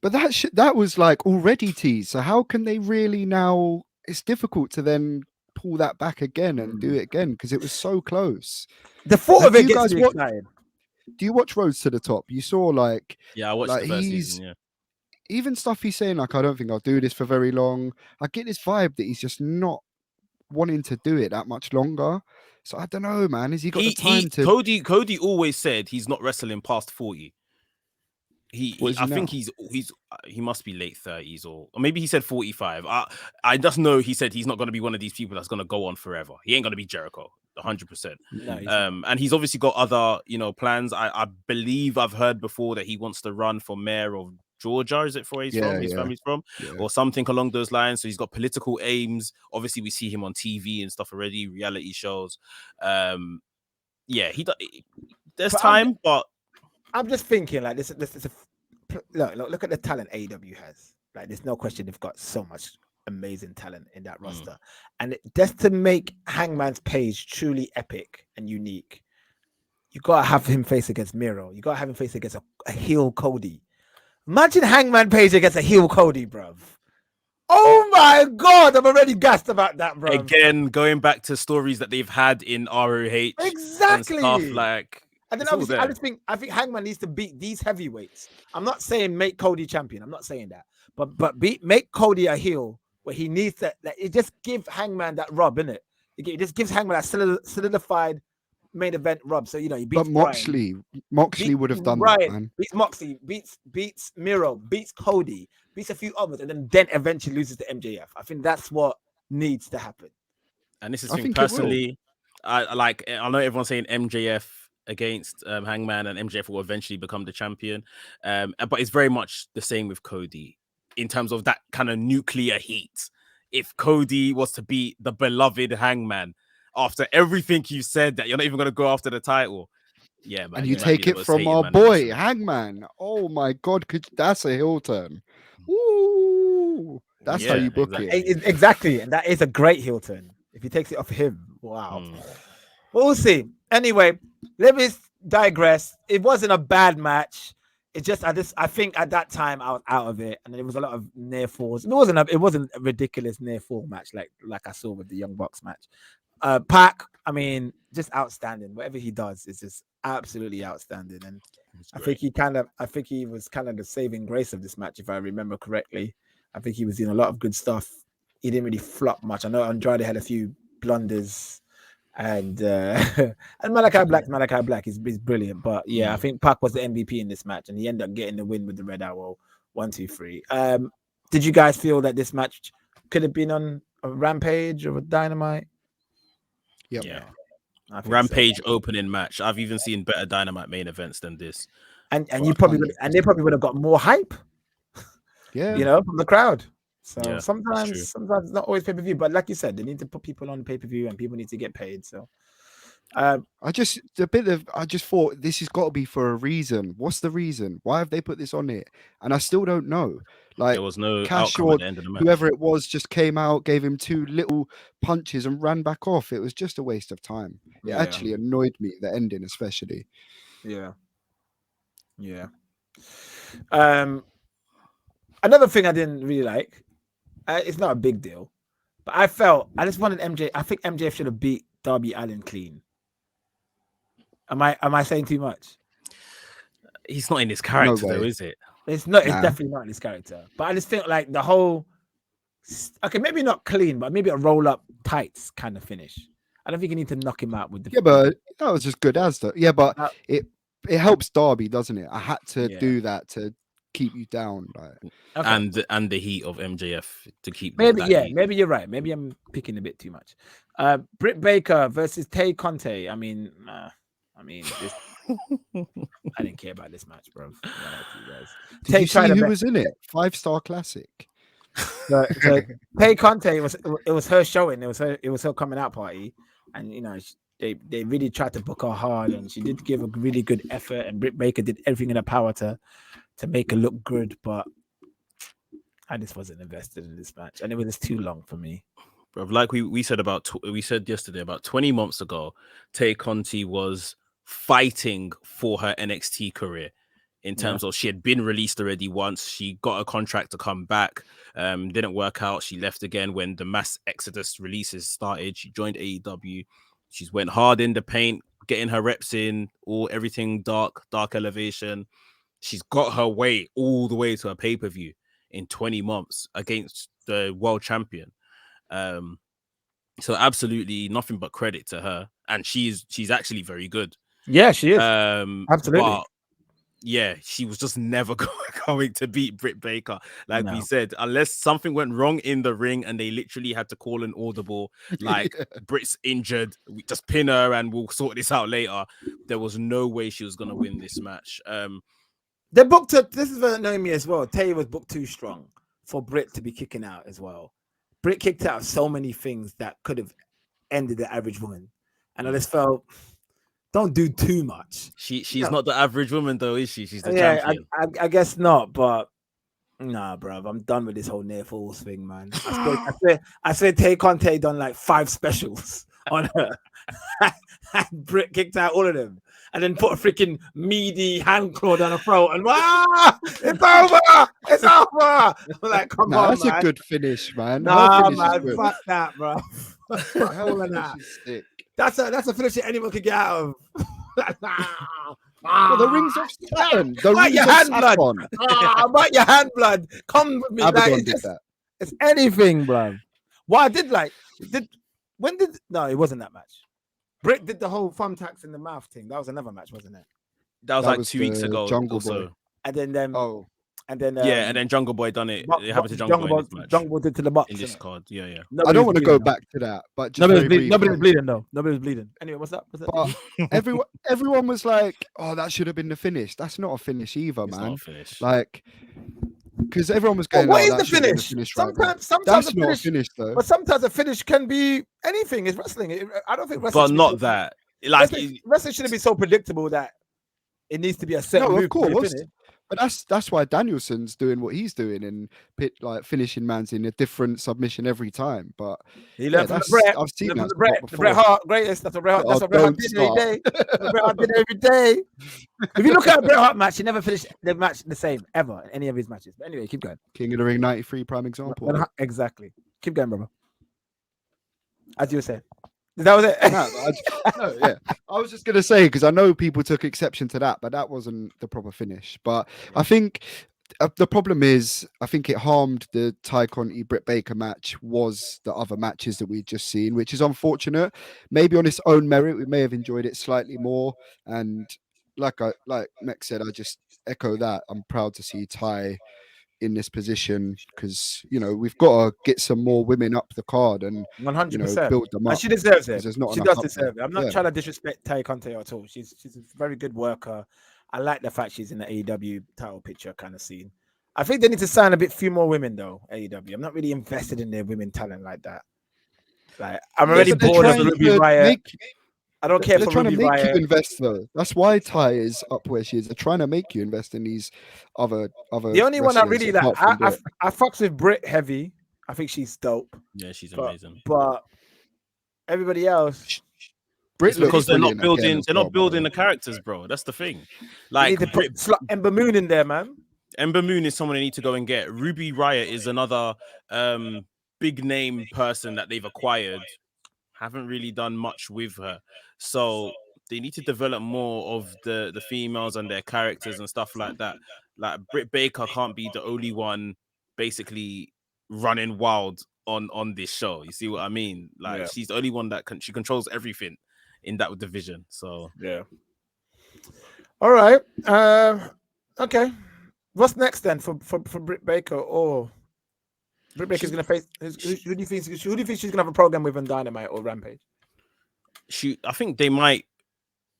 But that was like already teased. So how can they really now? It's difficult to then pull that back again and do it again because it was so close. The thought of it gets me excited. Do you watch Roads to the Top? You saw like I watched the first season. Yeah, even stuff he's saying like I don't think I'll do this for very long. I get this vibe that he's just not wanting to do it that much longer. So I don't know, man. Has he got the time to? Kodi always said he's not wrestling past 40. I think he must be late 30s or maybe he said 45. I just know he said he's not going to be one of these people that's going to go on forever. He ain't going to be Jericho 100%. No, and he's obviously got other plans. I believe I've heard before that he wants to run for mayor of Georgia. Is it for his family's from or something along those lines? So he's got political aims. Obviously we see him on TV and stuff already, reality shows. There's time, but I'm just thinking like this is look at the talent AEW has. Like there's no question they've got so much amazing talent in that roster. And just to make Hangman's Page truly epic and unique, you gotta have him face against Miro. You gotta have him face against a heel Kodi. Imagine Hangman Page against a heel Kodi, bruv. Oh my god, I'm already gassed about that, bro. Again, going back to stories that they've had in ROH. Exactly. And stuff like. And then obviously, I think Hangman needs to beat these heavyweights. I'm not saying make Kodi champion. I'm not saying that, but make Kodi a heel where he needs to. Like, it just gives Hangman that rub, innit? It just gives Hangman that solidified main event rub. So he beats. But Moxley would have done that, man. Beats Moxley, beats Miro, beats Kodi, beats a few others, and then eventually loses to MJF. I think that's what needs to happen. And this is personally, I know everyone's saying MJF against Hangman and MJF will eventually become the champion, but it's very much the same with Kodi in terms of that kind of nuclear heat. If Kodi was to beat the beloved Hangman after everything you said that you're not even going to go after the title, man, and you take it from our boy Hangman. Oh my god, that's a heel turn. Ooh, that's how you book it. Exactly, and that is a great heel turn if he takes it off him. Wow. We'll see. Anyway, let me digress. It wasn't a bad match. It just I think at that time I was out of it, and there was a lot of near falls. It wasn't a ridiculous near fall match like I saw with the Young Bucks match. Pac, I mean, just outstanding. Whatever he does is just absolutely outstanding, and I think he was kind of the saving grace of this match, if I remember correctly. I think he was doing a lot of good stuff. He didn't really flop much. I know Andrade had a few blunders. And and Malachi Black is brilliant. But yeah, I think Pac was the MVP in this match, and he ended up getting the win with the Red Arrow. 1, 2, 3. Did you guys feel that this match could have been on a Rampage or a Dynamite? Yep. Yeah. Rampage opening match. I've even seen better Dynamite main events than this. And they probably would have got more hype. Yeah. You know, from the crowd. So Yeah, sometimes it's not always pay-per-view, but like you said, they need to put people on pay-per-view and people need to get paid. So I just thought this has got to be for a reason. What's the reason? Why have they put this on it? And I still don't know. Like, there was no Cash outcome or at the end of the match. whoever it was just came out, gave him 2 little punches and ran back off. It was just a waste of time. It actually annoyed me, the ending especially. Yeah. Another thing I didn't really like, it's not a big deal, but I just wanted MJ. I think MJF should have beat Darby Allin clean. Am I saying too much? He's not in his character though, is it? It's not. It's definitely not in his character. But I just think like the whole, okay, maybe not clean, but maybe a roll up tights kind of finish. I don't think you need to knock him out with the. Yeah, but that was just good as though. Yeah, but it helps Darby, doesn't it? I had to do that to keep you down, like. Okay. And the heat of MJF to keep. Maybe maybe you're right. Maybe I'm picking a bit too much. Britt Baker versus Tay Conte. I mean, this, I didn't care about this match, bro. Did you see who was in it? 5-star classic. So Tay Conte it was her showing. It was her coming out party, and you know they really tried to book her hard, and she did give a really good effort, and Britt Baker did everything in her power to make her look good, but I just wasn't invested in this match, and it was just too long for me. Bro, like we said yesterday, about 20 months ago, Tay Conti was fighting for her NXT career in terms of she had been released already once. She got a contract to come back, didn't work out. She left again when the mass exodus releases started. She joined AEW. She's went hard in the paint, getting her reps in, everything dark elevation. She's got her way all the way to a pay-per-view in 20 months against the world champion. So absolutely nothing but credit to her, and she's actually very good. Yeah, she is. Absolutely. But yeah, she was just never going to beat Britt Baker. Like we said, unless something went wrong in the ring and they literally had to call an audible, like Britt's injured, we just pin her and we'll sort this out later. There was no way she was going to win this match. They booked her. This is what annoying me as well. Tay was booked too strong for Britt to be kicking out as well. Britt kicked out so many things that could have ended the average woman, and I just felt, don't do too much. She's not the average woman though, is she? She's the champion. I guess not, but nah, bruv, I'm done with this whole near falls thing, man. I swear Tay Conte done like 5 specials on her, and Britt kicked out all of them. And then put a freaking meaty hand claw down her throat, and it's over! It's over! I'm like, come on, that's man. A good finish, man. Nah, man, fuck that, bro. That's a finish that anyone could get out of. Well, the rings of Saturn. Bite your hand blood. Bite your hand blood. Come with me. Abaddon did that. It's anything, bro. What I did no, it wasn't that match. Britt did the whole thumbtacks in the mouth thing. That was another match, wasn't it? That was like 2 weeks ago. Jungle Boy. And then and then Jungle Boy done it. It happened to Jungle Boy. Jungle Boy did to the box in this card. Yeah. I don't want to go back to that, but just nobody was bleeding though. Nobody was bleeding. Anyway, what's up? But everyone was like, "Oh, that should have been the finish." That's not a finish either, man. Not a finish. Like, because everyone was going, "What is the finish?" Sometimes that's not a finish though. But sometimes a finish can be anything. It's wrestling. I don't think wrestling. But not that. Like wrestling shouldn't be so predictable that it needs to be a set move. Of course. But that's why Danielson's doing what he's doing and finishing man's in a different submission every time. But he learned from Bret. I've seen that. The Bret Hart greatest. That's what Bret Hart did every day. Bret Hart did every day. If you look at a Bret Hart match, he never finished the match the same ever in any of his matches. But anyway, keep going. King of the Ring 93 prime example. Exactly. Keep going, brother. As you were saying. That was it. I was just gonna say, because I know people took exception to that, but that wasn't the proper finish. But I think the problem is, I think it harmed the Ty Conti Britt Baker match was the other matches that we'd just seen, which is unfortunate. Maybe on its own merit, we may have enjoyed it slightly more. And like Mex said, I just echo that. I'm proud to see Ty in this position because we've got to get some more women up the card and 100%, build them up. And she deserves it. There's not She enough does deserve it. I'm not trying to disrespect Tay Conte at all. She's a very good worker. I like the fact she's in the AEW title picture kind of scene. I think they need to sign a few more women though. AEW. I'm not really invested in their women talent like that. Like I'm already bored of Ruby Riott. I don't care. They're trying to make you invest though. That's why Ty is up where she is. They're trying to make you invest in these other. The only one I really like, I fucks with Britt heavy. I think she's dope. Yeah, she's amazing. But everybody else, Britt, because they're not building. They're not building the characters, bro. That's the thing. Like, you need to put Ember Moon in there, man. Ember Moon is someone they need to go and get. Ruby Riott is another big name person that they've acquired. Haven't really done much with her, so they need to develop more of the females and their characters and stuff like that. Like Britt Baker can't be the only one basically running wild on this show. You see what I mean? Like she's the only one that she controls everything in that division. So yeah. All right. Okay. What's next then for Britt Baker? Or Britt Baker's gonna face who do you think she's gonna have a program with on Dynamite or Rampage? I think they might,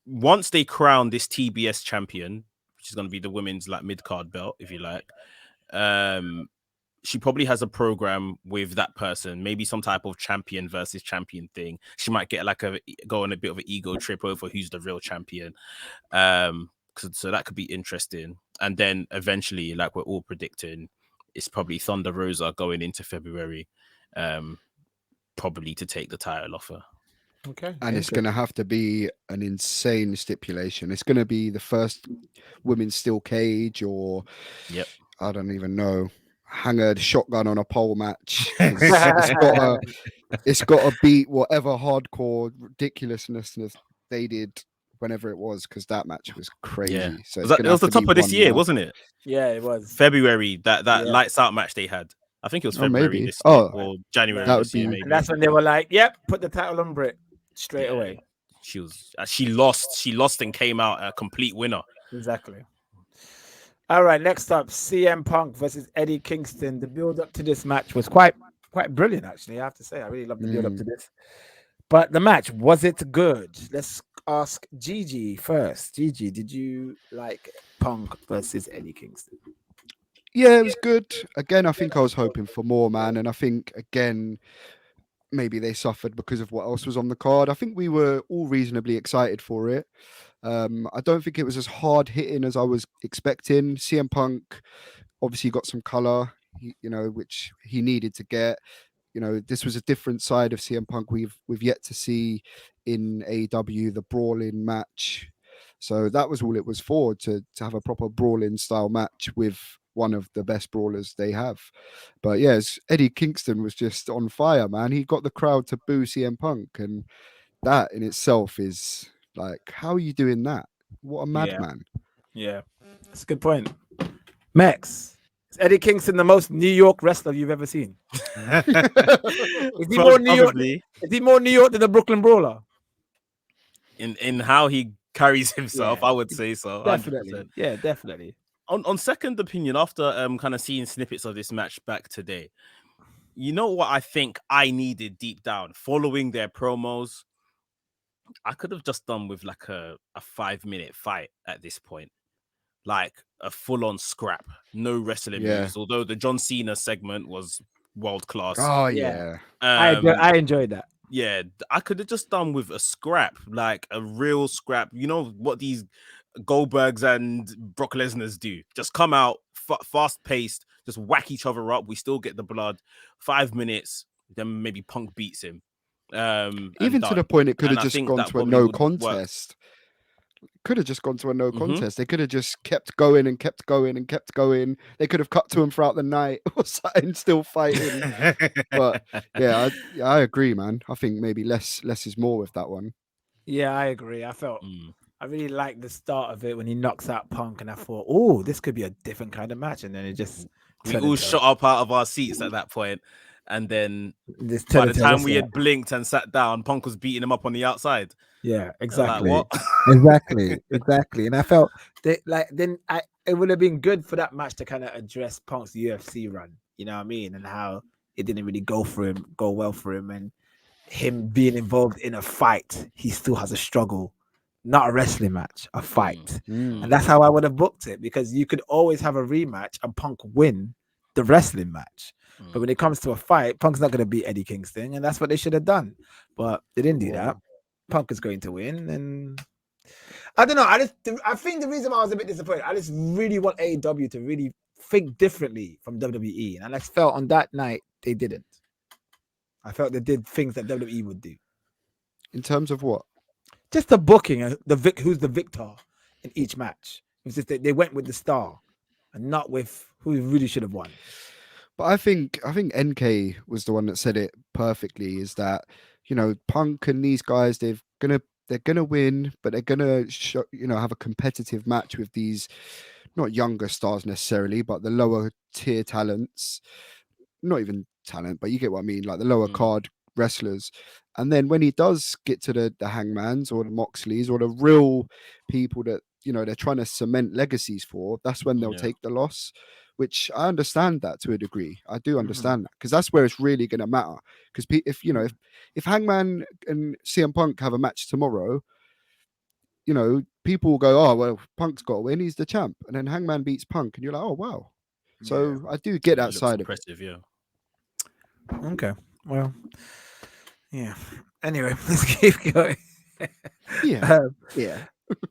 once they crown this TBS champion, which is gonna be the women's like mid-card belt, if you like. She probably has a program with that person, maybe some type of champion versus champion thing. She might get go on a bit of an ego trip over who's the real champion. So that could be interesting. And then eventually, like we're all predicting, it's probably Thunder Rosa going into February, probably to take the title off her. Okay. And it's going to have to be an insane stipulation. It's going to be the first women's steel cage, or I don't even know, hang a shotgun on a pole match. It's got to beat whatever hardcore ridiculousness they did whenever it was, because that match was crazy. Yeah. So it was the top of this year, wasn't it? Yeah, it was February. That lights out match they had. I think it was February this year, or January this year, maybe. And that's when they were like, "Yep, put the title on Britt straight away." She lost and came out a complete winner. Exactly. All right, next up, CM Punk versus Eddie Kingston. The build up to this match was quite brilliant, actually. I have to say, I really love the build up to this. But the match, was it good? Let's ask Gigi first. Gigi, did you like Punk versus Eddie Kingston? Yeah, it was good. Again, I think I was hoping for more, man. And I think, again, maybe they suffered because of what else was on the card. I think we were all reasonably excited for it. I don't think it was as hard hitting as I was expecting. CM Punk obviously got some color, which he needed to get. This was a different side of CM Punk we've yet to see in AEW, the brawling match. So that was all it was for, to have a proper brawling style match with one of the best brawlers they have. But yes, Eddie Kingston was just on fire, man. He got the crowd to boo CM Punk, and that in itself is like, how are you doing that? What a madman. Yeah, that's a good point. Max, is Eddie Kingston the most New York wrestler you've ever seen? Is he more New York? Is he more New York than the Brooklyn Brawler? In how he carries himself, I would say so. Definitely. 100%. Yeah, definitely. On second opinion, after kind of seeing snippets of this match back today, you know what I think I needed deep down? Following their promos, I could have just done with like a 5-minute fight at this point. Like a full-on scrap, no wrestling moves. Although the John Cena segment was world class. Oh yeah, I enjoyed that. Yeah, I could have just done with a scrap, like a real scrap. You know what these Goldbergs and Brock Lesnar's do? Just come out fast-paced, just whack each other up. We still get the blood. 5 minutes, then maybe Punk beats him. Even to the point it could have just gone to a no contest. Could have just gone to a no contest. They could have just kept going and kept going and kept going. They could have cut to him throughout the night or something, still fighting. But yeah, I agree, man. I think maybe less is more with that one. Yeah, I agree. I felt I really like the start of it when he knocks out Punk, and I thought, oh, this could be a different kind of match, and then it just we all shot up out of our seats at that point, and then by the time we had blinked and sat down, Punk was beating him up on the outside. Yeah, exactly. Like, what? exactly. And I felt that, like, it would have been good for that match to kind of address Punk's UFC run. You know what I mean? And how it didn't really go well for him, and him being involved in a fight, he still has a struggle. Not a wrestling match, a fight. And that's how I would have booked it, because you could always have a rematch and Punk win the wrestling match. But when it comes to a fight, Punk's not going to beat Eddie Kingston, and that's what they should have done. But they didn't do that. Punk is going to win, and I don't know. I think the reason why I was a bit disappointed, I just really want AEW to really think differently from WWE, and I just felt on that night they didn't. I felt they did things that WWE would do. In terms of what? Just the booking, who's the victor in each match. It was just they went with the star and not with who really should have won. But I think NK was the one that said it perfectly. Is that, you know, Punk and these guys, they're gonna win, but they're gonna have a competitive match with these not younger stars necessarily, but the lower tier talents. Not even talent, but you get what I mean, like the lower card wrestlers. And then when he does get to the Hangmans or the Moxleys or the real people that, you know, they're trying to cement legacies for, that's when they'll take the loss, which I understand that to a degree. I do understand that, because that's where it's really going to matter. Because if Hangman and CM Punk have a match tomorrow, you know, people will go, oh, well, Punk's got to win, he's the champ. And then Hangman beats Punk and you're like, oh, wow. So I do get that side of it. Yeah. Okay. Well, yeah. Anyway, let's keep going. Yeah.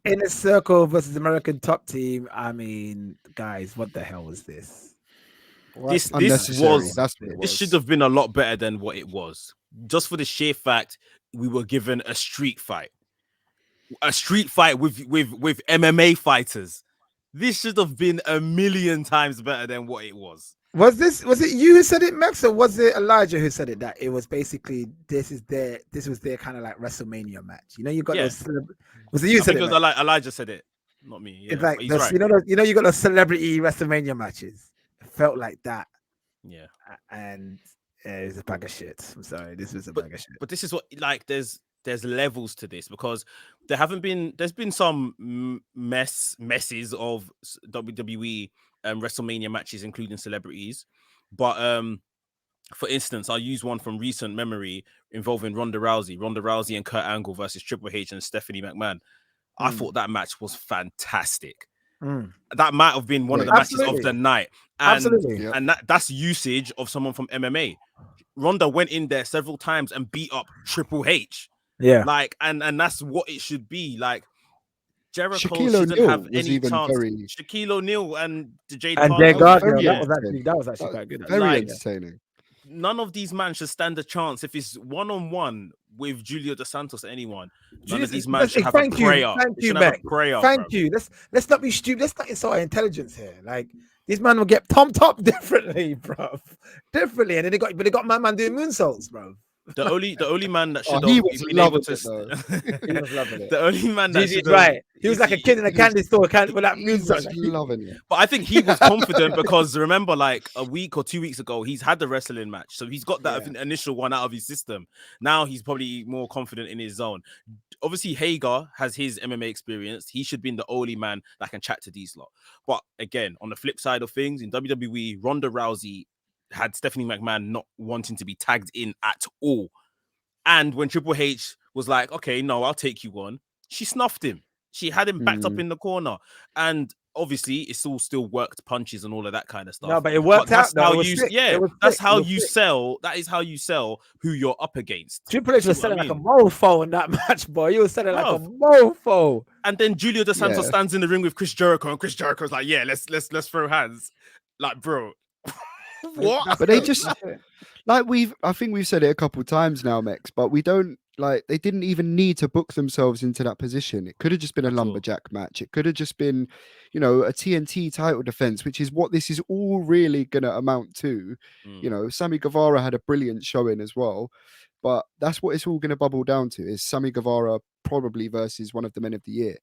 Inner Circle versus American Top Team. I mean, guys, what the hell was this? This should have been a lot better than what it was. Just for the sheer fact we were given a street fight with MMA fighters. This should have been a million times better than what it was. Was it you who said it, Max, or was it Elijah who said it? That it was basically this was their kind of like WrestleMania match. You know, you got those. Was it you? I think it was Elijah said it, not me. Yeah, like he's right. You know, you got those celebrity WrestleMania matches. It felt like that. Yeah, and it was a bag of shit. I'm sorry, this was a bag of shit. But this is what, like, there's levels to this, because there's been some messes of WWE WrestleMania matches, including celebrities. But for instance, I'll use one from recent memory involving Ronda Rousey and Kurt Angle versus Triple H and Stephanie McMahon. I thought that match was fantastic. That might have been one of the matches of the night. And that's usage of someone from MMA. Ronda went in there several times and beat up Triple H. Yeah. Like, and that's what it should be. Like, Jericho shouldn't have any chance. Shaquille O'Neal and Jade Cargill. That was actually quite good. Very entertaining. None of these men should stand a chance if it's one-on-one with Julio Dos Santos or anyone. None of these men should have a prayer. Thank you. Let's not be stupid. Let's not insult our intelligence here. Like, these men will get pumped up differently, bro. Differently, and then they got my man doing moonsaults, bro. The only man that should he was been able to. He was loving it. The only man that should right. He was like a kid in a candy store with that moonsault. Loving it. But I think he was confident because remember, like a week or 2 weeks ago, he's had the wrestling match, so he's got that initial one out of his system. Now he's probably more confident in his zone. Obviously, Hager has his MMA experience. He should be the only man that can chat to these lot. But again, on the flip side of things, in WWE, Ronda Rousey had Stephanie McMahon not wanting to be tagged in at all. And when Triple H was like, okay, no, I'll take you on, she snuffed him. She had him backed up in the corner. And obviously, it's all still worked punches and all of that kind of stuff. No, but it worked out. That's how you sell. That is how you sell who you're up against. Triple H was selling like a mofo in that match, boy. You were selling like a mofo. And then Julio Dos Santos stands in the ring with Chris Jericho, and Chris Jericho's like, yeah, let's throw hands. Like, bro. What? But they just like I think we've said it a couple of times now, Mex, but we don't like they didn't even need to book themselves into that position. It could have just been a lumberjack match. It could have just been, you know, a TNT title defense, which is what this is all really going to amount to. You know, Sammy Guevara had a brilliant showing as well, but that's what it's all going to bubble down to, is Sammy Guevara probably versus one of the men of the year.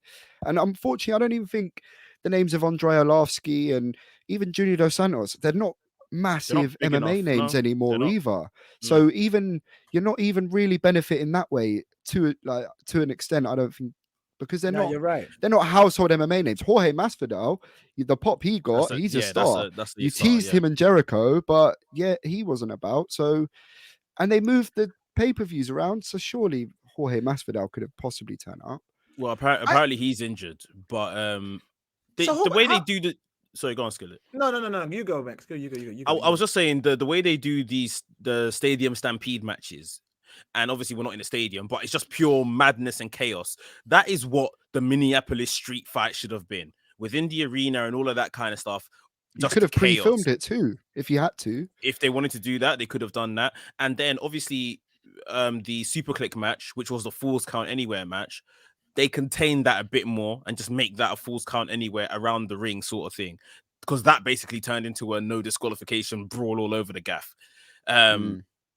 And unfortunately, I don't even think the names of Andrei Arlovsky and even Junior Dos Santos, they're not massive MMA names anymore either. So even you're not even really benefiting that way to an extent, I don't think, because they're not. You're right. They're not household MMA names. Jorge Masvidal, the pop he got, he's a star. You teased him and Jericho, but yeah, he wasn't about. So, and they moved the pay-per-views around, so surely Jorge Masvidal could have possibly turned up. Well, apparently he's injured, but the way they do the. Sorry, go on, Skillet. No. You go, Max. You go. I was just saying the way they do the stadium stampede matches, and obviously we're not in a stadium, but it's just pure madness and chaos. That is what the Minneapolis street fight should have been, within the arena and all of that kind of stuff. You could have pre-filmed it too, if you had to. If they wanted to do that, they could have done that. And then obviously the Super Click match, which was the Falls Count Anywhere match, they contain that a bit more and just make that a Falls Count Anywhere around the ring sort of thing, because that basically turned into a no disqualification brawl all over the gaff.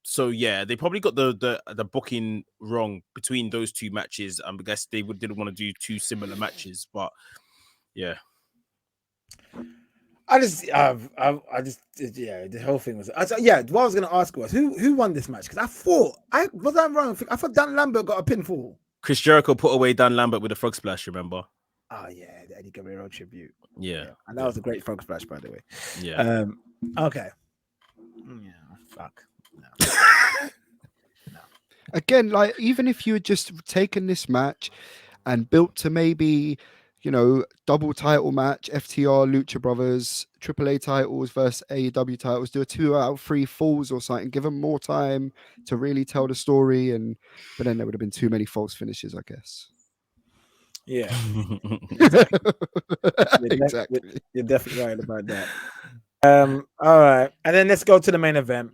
So yeah, they probably got the booking wrong between those two matches. I guess they didn't want to do two similar matches, but yeah. The whole thing was. What I was going to ask was who won this match, because I thought wrong. I thought Dan Lambert got a pinfall. Chris Jericho put away Dan Lambert with a frog splash, remember? Oh yeah, the Eddie Guerrero tribute. Yeah. And that was a great frog splash, by the way. Yeah. Okay. Yeah. Fuck. No. No. Again, like, even if you had just taken this match and built to maybe, you know, double title match, FTR, Lucha Brothers, AAA titles versus AEW titles, do a 2 out of 3 falls or something, give them more time to really tell the story, but then there would have been too many false finishes, I guess. Yeah. Exactly. You're definitely right about that. All right. And then let's go to the main event.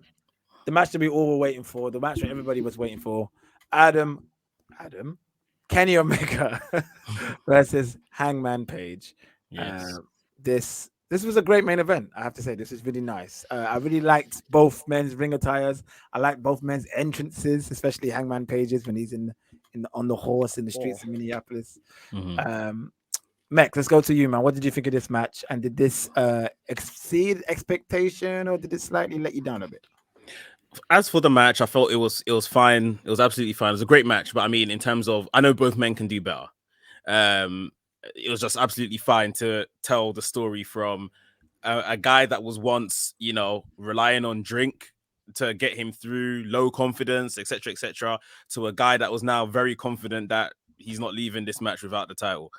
The match that we all were waiting for, the match that everybody was waiting for. Kenny Omega versus Hangman Page. Yes. This was a great main event. I have to say, this is really nice. I really liked both men's ring attires. I liked both men's entrances, especially Hangman Page's when he's on the horse in the streets of Minneapolis. Mex, let's go to you, man. What did you think of this match? And did this exceed expectation, or did it slightly let you down a bit? As for the match, I felt it was fine. It was absolutely fine. It was a great match, but I mean, in terms of, I know both men can do better. It was just absolutely fine to tell the story from a guy that was once, you know, relying on drink to get him through, low confidence, etc., to a guy that was now very confident that he's not leaving this match without the title.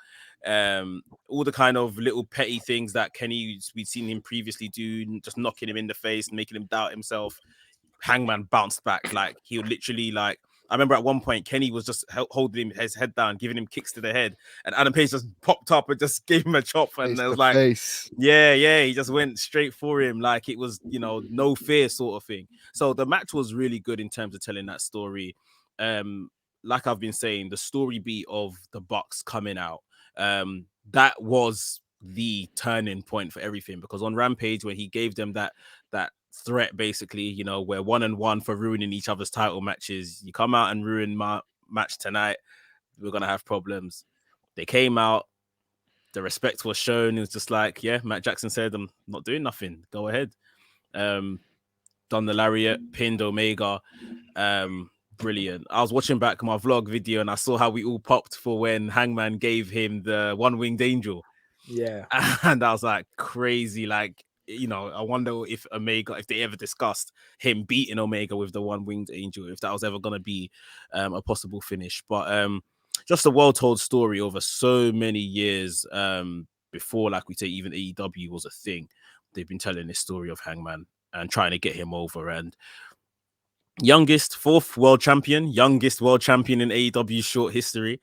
All the kind of little petty things that Kenny, we'd seen him previously do, just knocking him in the face, making him doubt himself. Hangman bounced back. Like, he would literally, like, I remember at one point Kenny was just holding his head down, giving him kicks to the head, and Adam Page just popped up and just gave him a chop, and it was like, yeah, he just went straight for him, like it was, you know, no fear sort of thing. So the match was really good in terms of telling that story. Like I've been saying, the story beat of the Bucks coming out, that was the turning point for everything, because on Rampage, when he gave them that threat, basically, you know, we're 1-1 for ruining each other's title matches. You come out and ruin my match tonight, we're gonna have problems. They came out, the respect was shown. It was just like, yeah, Matt Jackson said, I'm not doing nothing, go ahead. Done the lariat, pinned Omega. Brilliant. I was watching back my vlog video and I saw how we all popped for when Hangman gave him the one-winged angel. Yeah. And I was like, crazy. Like, you know, I wonder if they ever discussed him beating Omega with the one-winged angel, if that was ever going to be a possible finish. But just a well-told story over so many years before, like we say, even AEW was a thing. They've been telling this story of Hangman and trying to get him over. And fourth world champion in AEW short history.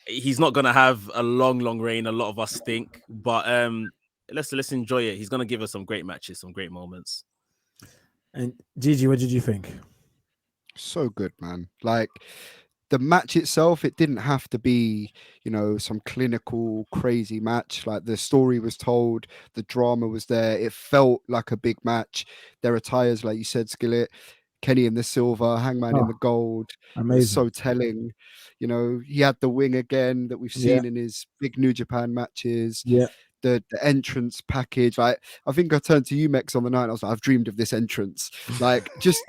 He's not going to have a long reign, a lot of us think, but let's enjoy it. He's going to give us some great matches, some great moments. And Gigi, what did you think? So good, man. Like the match itself, it didn't have to be, some clinical, crazy match. Like the story was told, the drama was there. It felt like a big match. Their attires, like you said, Skillet, Kenny in the silver, Hangman in the gold. Amazing. It was so telling. He had the wing again that we've seen in his big New Japan matches. Yeah. The entrance package. Like, I think I turned to you, Mex, on the night. And I was like, I've dreamed of this entrance. Like, just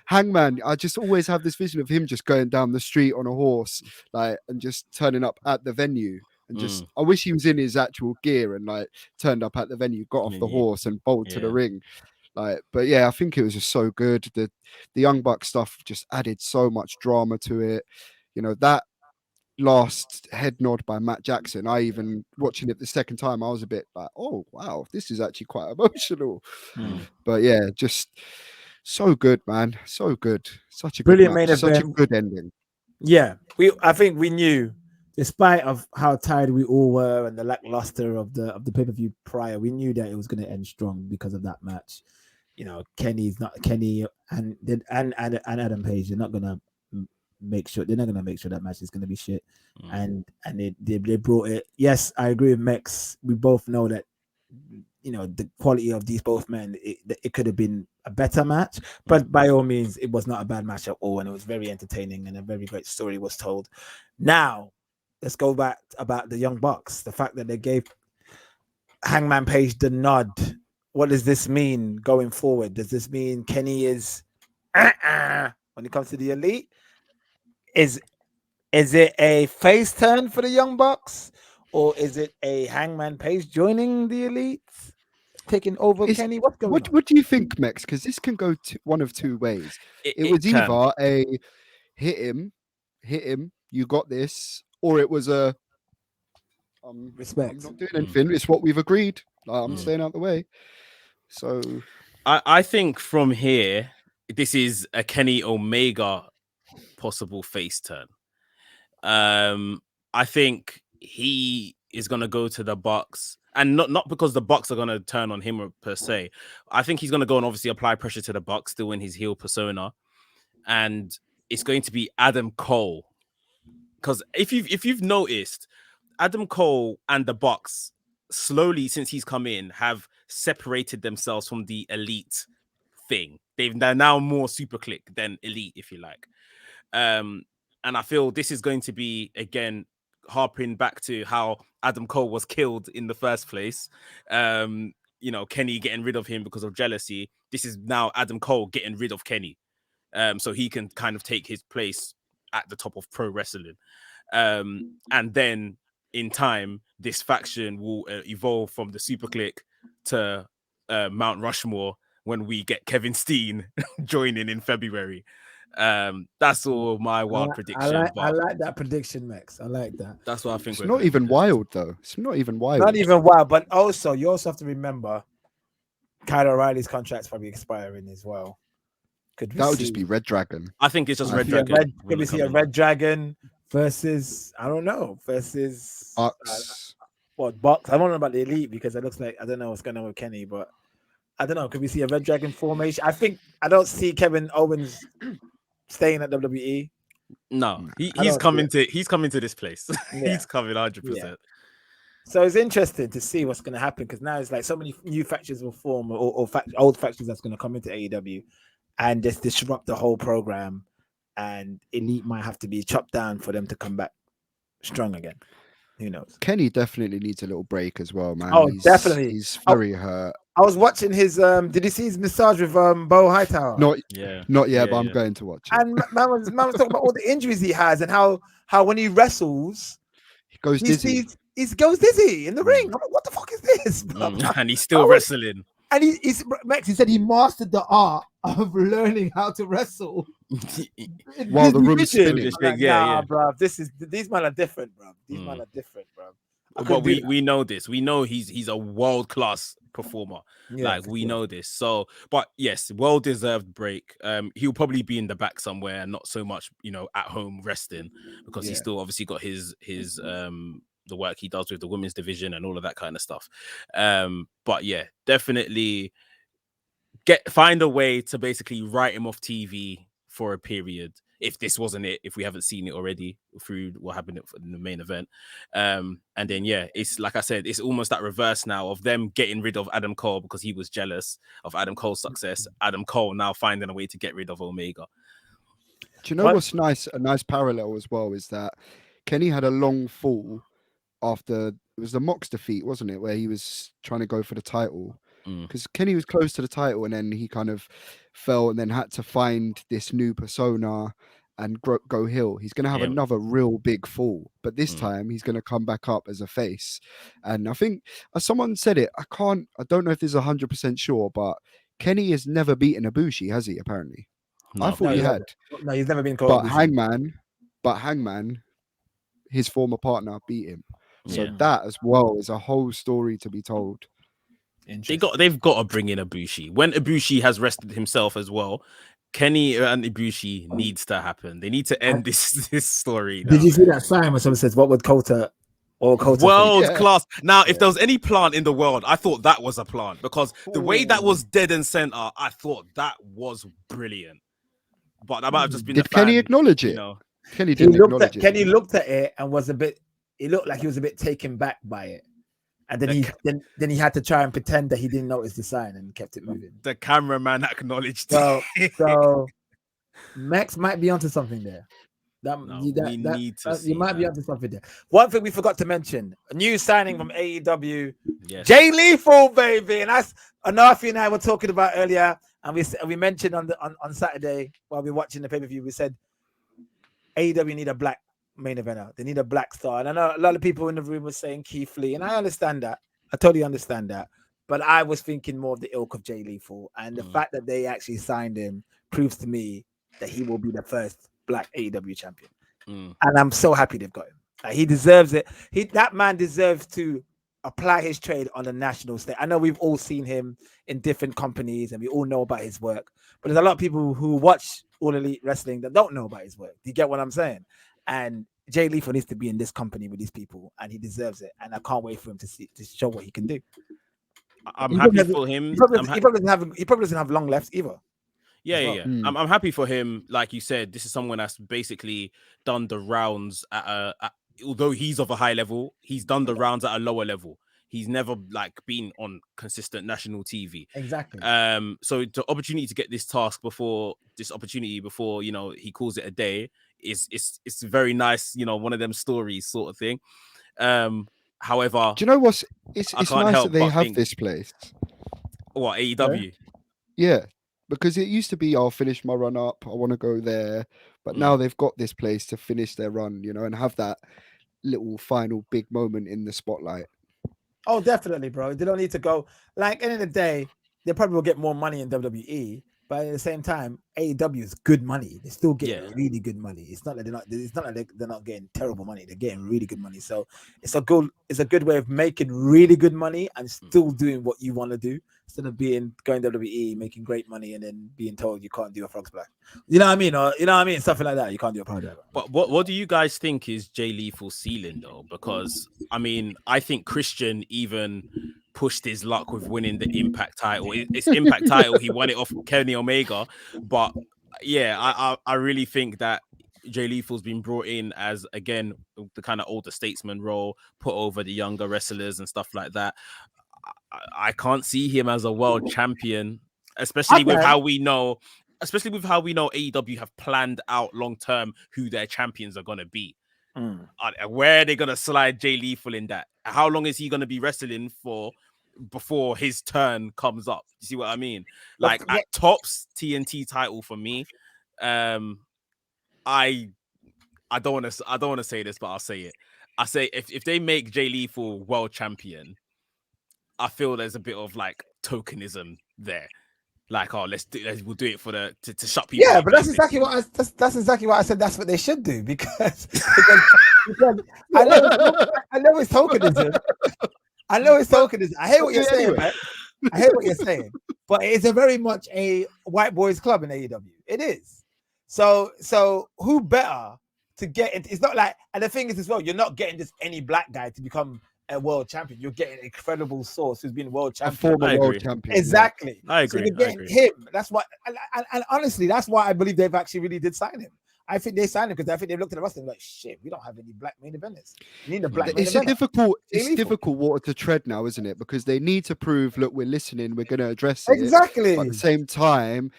Hangman. I just always have this vision of him just going down the street on a horse, like, and just turning up at the venue. And just, I wish he was in his actual gear and like turned up at the venue, got off the horse, and bowled to the ring. Like, but yeah, I think it was just so good. The Young Bucks stuff just added so much drama to it. That last head nod by Matt Jackson, I even watching it the second time, I was a bit like, oh wow, this is actually quite emotional. But yeah, just so good, man. So good. Such a brilliant good match. main event. Such a good ending. Yeah, I think we knew, despite of how tired we all were and the lackluster of the pay-per-view prior, we knew that it was going to end strong because of that match. Kenny and Adam Page, they're not going to make sure that match is going to be shit. And they brought it. Yes, I agree with Mex. We both know that the quality of these both men, it could have been a better match, but by all means, it was not a bad match at all, and it was very entertaining, and a very great story was told. Now, let's go back about the Young Bucks. The fact that they gave Hangman Page the nod. What does this mean going forward? Does this mean Kenny is when it comes to the Elite? Is it a face turn for the Young Bucks, or is it a Hangman Page joining the Elite, taking over Kenny? What's going on? What do you think, Mex? Because this can go one of two ways. It was either a hit him, you got this, or it was a respect. I'm not doing anything. It's what we've agreed. I'm staying out the way. So I think from here, this is a Kenny Omega possible face turn. I think he is gonna go to the Bucks, and not because the Bucks are gonna turn on him per se. I think he's gonna go and obviously apply pressure to the Bucks, still in his heel persona, and it's going to be Adam Cole. Because if you've noticed, Adam Cole and the Bucks slowly since he's come in have separated themselves from the Elite thing. They're now more Super Click than Elite, if you like. And I feel this is going to be, again, harping back to how Adam Cole was killed in the first place. Kenny getting rid of him because of jealousy. This is now Adam Cole getting rid of Kenny. So he can kind of take his place at the top of pro wrestling. And then in time, this faction will evolve from the Super Click to Mount Rushmore when we get Kevin Steen joining in February. That's all my wild prediction. I like that prediction, Max. I like that. That's what I think. It's not even wild, though. It's not even wild. Not even wild, but also you also have to remember Kyle O'Reilly's contract's probably expiring as well. That would just be Red Dragon. I think it's just Red Dragon. Could we see a Red Dragon versus, I don't know, versus Bucks? Bucks? I don't know about the Elite because it looks like, I don't know what's going on with Kenny, but I don't know. Could we see a Red Dragon formation? I don't see Kevin Owens staying at WWE. No, he's coming to this place. Yeah. He's coming 100%. Yeah. So it's interesting to see what's going to happen because now it's like so many new factions will form or old factions that's going to come into AEW and just disrupt the whole program, and Elite might have to be chopped down for them to come back strong again. Who knows? Kenny definitely needs a little break as well, man. Oh, definitely. He's very hurt. I was watching his did you see his massage with Bo Hightower? Not yet, but I'm going to watch it. And man was talking about all the injuries he has and how when he wrestles he goes dizzy. He goes dizzy in the ring. I'm like, what the fuck is this? And he's still wrestling. And he said he mastered the art of learning how to wrestle while the room's spinning. Like, bro, these men are different, bro. These men are different, bro. But we know this. We know he's a world-class performer. We know this. So, but yes, well-deserved break. He'll probably be in the back somewhere and not so much, at home resting because he's still obviously got his the work he does with the women's division and all of that kind of stuff. But yeah, definitely find a way to basically write him off TV for a period. If this wasn't it, if we haven't seen it already through what happened in the main event. And then, yeah, it's like I said, it's almost that reverse now of them getting rid of Adam Cole because he was jealous of Adam Cole's success. Adam Cole now finding a way to get rid of Omega. Do you know what's nice? A nice parallel as well is that Kenny had a long fall after, it was the Mox defeat, wasn't it? Where he was trying to go for the title. Because Kenny was close to the title and then he kind of fell and then had to find this new persona and go heel. He's going to have another real big fall, but this time he's going to come back up as a face. And I think, as someone said it, I don't know if this is 100% sure, but Kenny has never beaten Ibushi, has he? Apparently, I thought he had. No, he's never been called. But Hangman, his former partner, beat him. So that as well is a whole story to be told. They've got to bring in Ibushi. When Ibushi has rested himself as well, Kenny and Ibushi needs to happen. They need to end this story. Did you see that sign where someone says, "What would Kota or Kota world class?" Now, if there was any plant in the world, I thought that was a plant because the way that was dead and center, I thought that was brilliant. But that might have just been. Did Kenny acknowledge it? You know? Kenny didn't acknowledge it. Kenny looked at it and was a bit. It looked like he was a bit taken back by it. And then he had to try and pretend that he didn't notice the sign and kept it moving. The cameraman acknowledged. So Max might be onto something there. You might be onto something there. One thing we forgot to mention: a new signing from AEW, Jay Lethal, baby. And that's Anafi and I were talking about earlier, and we mentioned on Saturday while we were watching the pay-per-view, we said AEW need a black main eventer. They need a black star. And I know a lot of people in the room were saying Keith Lee, and I understand that. I totally understand that. But I was thinking more of the ilk of Jay Lethal. And the fact that they actually signed him proves to me that he will be the first black AEW champion. And I'm so happy they've got him. He deserves it. That man deserves to apply his trade on the national stage. I know we've all seen him in different companies and we all know about his work. But there's a lot of people who watch All Elite Wrestling that don't know about his work. Do you get what I'm saying? And Jay Lethal needs to be in this company with these people, and he deserves it. And I can't wait for him to show what he can do. I'm happy for him. He probably doesn't have long left either. Yeah. I'm happy for him. Like you said, this is someone that's basically done the rounds although he's of a high level, he's done the rounds at a lower level. He's never been on consistent national TV. Exactly. So the opportunity to get this task before he calls it a day it's very nice. One of them stories sort of thing. However, do you know what's it's nice that they have this place? What, AEW? Yeah, because it used to be I'll finish my run up, I want to go there, but now they've got this place to finish their run, and have that little final big moment in the spotlight. Oh, definitely, bro. They don't need to go. End of the day, they probably will get more money in WWE, but at the same time, AEW is good money. They still get really good money. It's not like they're not getting terrible money. They're getting really good money. So it's a good way of making really good money and still doing what you want to do instead of going WWE, making great money, and then being told you can't do a frog splash. You know what I mean? Or something like that. You can't do a power driver. But what do you guys think is Jay Lethal's ceiling though? Because I think Christian even pushed his luck with winning the Impact title. It's Impact title. He won it off Kenny Omega. But yeah, I really think that Jay Lethal's been brought in as, again, the kind of older statesman role, put over the younger wrestlers and stuff like that. I can't see him as a world champion, especially with how we know AEW have planned out long term who their champions are going to be. Where are they going to slide Jay Lethal in that? How long is he going to be wrestling for before his turn comes up? You see what I mean? At tops TNT title for me. I don't want to say this, but I'll say it. I say if they make Jay Lethal world champion, I feel there's a bit of tokenism there. We'll do it for to shut people. Yeah, but that's exactly what I said. That's what they should do because I know it's tokenism. I know it's tokenism. I hear what you're saying, man. I hear what you're saying, but it's a very much a white boys club in AEW. It is. So who better to get into? It's not and the thing is as well, you're not getting just any black guy to become a world champion. You're getting an incredible source who's been world A champion. former world champion. Exactly. I agree. So you're getting him. That's why, and honestly, that's why I believe they've actually really did sign him. I think they signed him because I think they looked at the roster and like, shit, we don't have any black main eventers. You need a black main eventer. It's difficult water to tread now, isn't it? Because they need to prove, look, we're listening, we're going to address it. Exactly. But at the same time,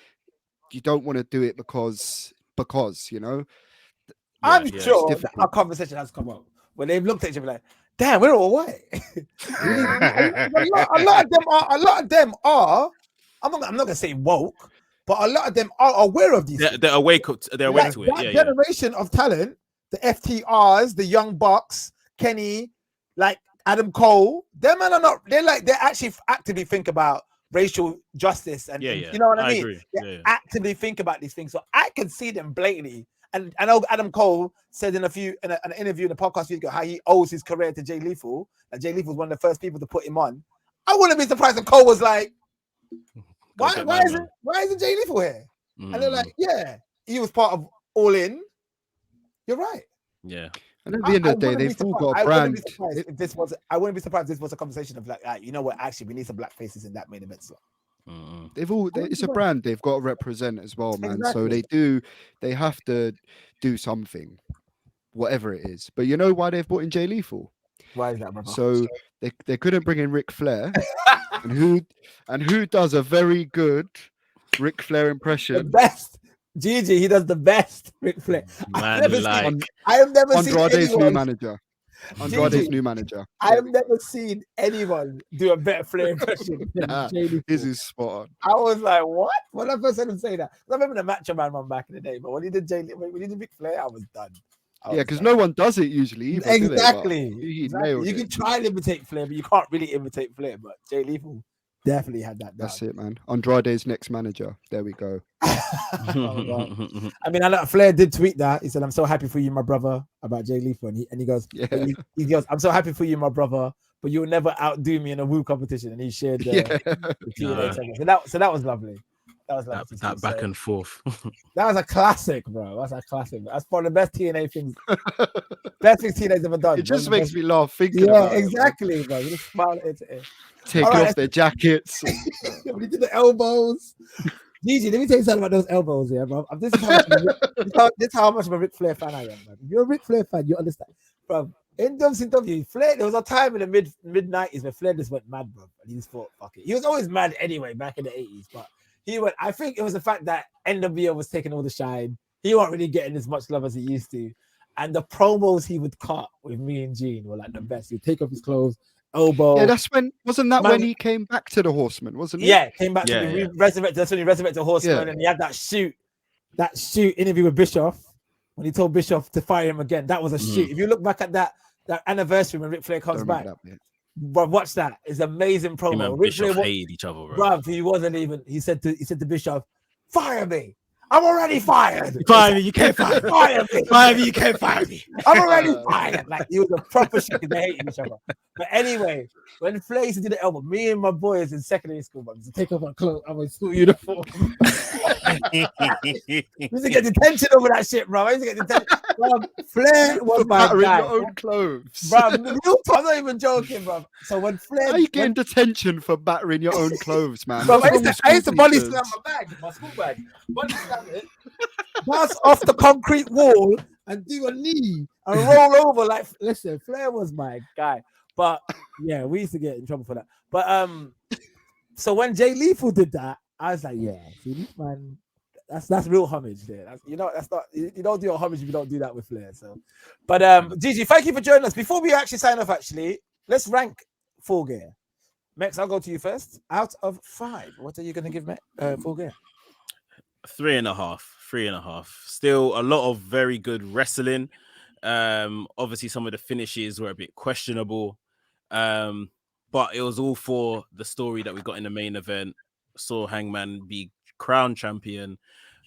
you don't want to do it because you know. I'm sure our conversation has come up when they've looked at each other like, damn, we're all white. a lot of them are. I'm not gonna say woke, but a lot of them are aware of these. They're awake. They're awake to it. That generation of talent, the FTRs, the Young Bucks, Kenny, like Adam Cole, them men are not. They actually actively think about racial justice and you know what I mean. Agree. They actively think about these things, so I can see them blatantly. And I know Adam Cole said in an interview in a podcast ago how he owes his career to Jay Lethal. And Jay Lethal was one of the first people to put him on. I wouldn't be surprised if Cole was like, why isn't Jay Lethal here? And they're like, yeah, he was part of All In. You're right. Yeah. And at the end of the day, they've all got a brand. I wouldn't be surprised if this was a conversation of like, you know what? Actually, we need some black faces in that main event slot. It's a brand they've got to represent as well, man. Exactly. So they have to do something, whatever it is. But you know why they've brought in Jay Lethal? Why is that, brother? So they couldn't bring in Ric Flair, and who does a very good Ric Flair impression? The best. Gigi, he does the best Ric Flair. I have never seen Andrade's new manager. Andrade's new manager. I have never seen anyone do a better Flair impression. This is spot on. I was like, what? When I first heard him say that, I remember the Macho Man one back in the day, but when he did Ric Flair, I was done. Because no one does it usually. Either, exactly. You can try and imitate Flair, but you can't really imitate Flair. But Jay Lethal definitely had that down. That's it, man. Andrade's next manager. There we go. I mean, I know Flair did tweet that. He said, "I'm so happy for you, my brother," about Jay Lethal, and he goes, he goes, "I'm so happy for you, my brother, but you'll never outdo me in a woo competition." And he shared the so that was lovely. That was lovely. That back and forth. That was a classic, bro. That's a classic. That's probably the best TNA things. Best things TNA's ever done. It just makes me laugh thinking about it. Exactly, bro. You just smile at it. Taking off their jackets. When he did the elbows. Gigi, let me tell you something about those elbows here, bro. This is how much of a Ric Flair fan I am, man. If you're a Ric Flair fan, you understand. Bro, in WCW, Flair, there was a time in the mid-90s where Flair just went mad, bro. And he just thought, fuck it. He was always mad anyway back in the 80s, but he went, I think it was the fact that NWO was taking all the shine. He wasn't really getting as much love as he used to. And the promos he would cut with me and Gene were like the best. He'd take off his clothes, elbow. Yeah, wasn't that when he came back to the Horseman, wasn't it? Yeah, came back to the resurrected. That's when he resurrected the Horseman, and he had that shoot interview with Bischoff when he told Bischoff to fire him again. That was a shoot. If you look back at that anniversary when Ric Flair comes back, bro, watch that. It's an amazing promo. Ric Flair hated each other, bro. He wasn't even. He said to Bischoff, "Fire me. I'm already fired. Fire me. You can't fire me. Fire me. Fire me. You can't fire me. I'm already fired." Like he was a proper shit because they hated each other. But anyway, when Flair used to do the elbow, me and my boys in secondary school, bro, used to take off our clothes, our school uniform. We used to get detention over that shit, bro. I used to get detention. Bro, Flair was my guy. Your own clothes, bro. I'm not even joking, bro. So when Flair, how are you getting detention for battering your own clothes, man? Bro, I used to body slam my school bag, body slam it, pass off the concrete wall, and do a knee and roll over. Like, listen, Flair was my guy. But yeah, we used to get in trouble for that. But so when Jay Lethal did that, I was like, yeah, see, man, that's real homage there. That's not you don't do a homage if you don't do that with Flair. So, but Gigi, thank you for joining us. Before we actually sign off, let's rank Full Gear. Mex, I'll go to you first. Out of 5, what are you going to give Full Gear? 3.5. 3.5. Still a lot of very good wrestling. Obviously, some of the finishes were a bit questionable. But it was all for the story that we got in the main event. Saw Hangman be crowned champion.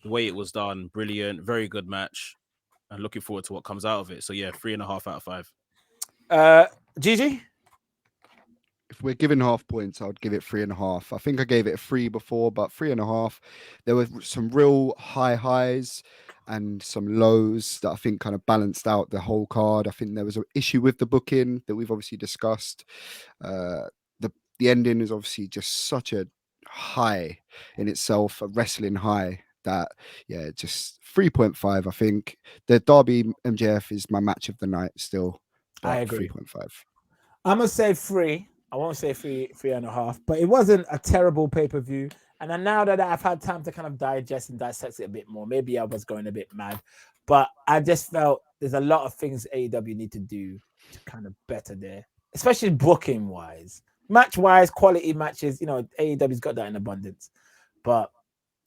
The way it was done, brilliant, very good match. And looking forward to what comes out of it. So yeah, 3.5 out of 5. Gigi? If we're giving half points, I would give it 3.5. I think I gave it a 3 before, but 3.5. There were some real high highs and some lows that I think kind of balanced out the whole card. I think there was an issue with the booking that we've obviously discussed. The ending is obviously just such a high in itself, a wrestling high that, yeah, just 3.5. I think the Derby MJF is my match of the night still. I agree. 3.5. I'm gonna say 3. I won't say 3.5, but it wasn't a terrible pay-per-view. And then now that I've had time to kind of digest and dissect it a bit more, maybe I was going a bit mad, but I just felt there's a lot of things AEW need to do to kind of better there, especially booking wise, match wise, quality matches. You know, AEW's got that in abundance, but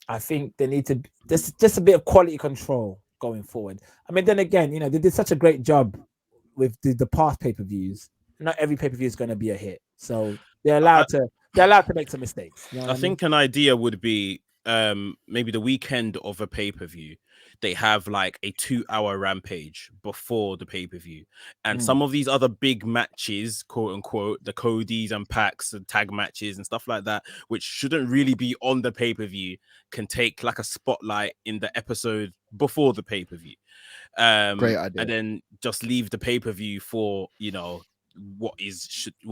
I think they need to just a bit of quality control going forward. I mean, then again, you know, they did such a great job with the past pay-per-views. Not every pay-per-view is going to be a hit, so they're allowed to make some mistakes. You know I think an idea would be maybe the weekend of a pay-per-view, they have like a 2-hour rampage before the pay-per-view, and some of these other big matches, quote unquote, the Codys and Packs and tag matches and stuff like that, which shouldn't really be on the pay-per-view, can take like a spotlight in the episode before the pay-per-view. Great idea. And then just leave the pay-per-view for, you know, what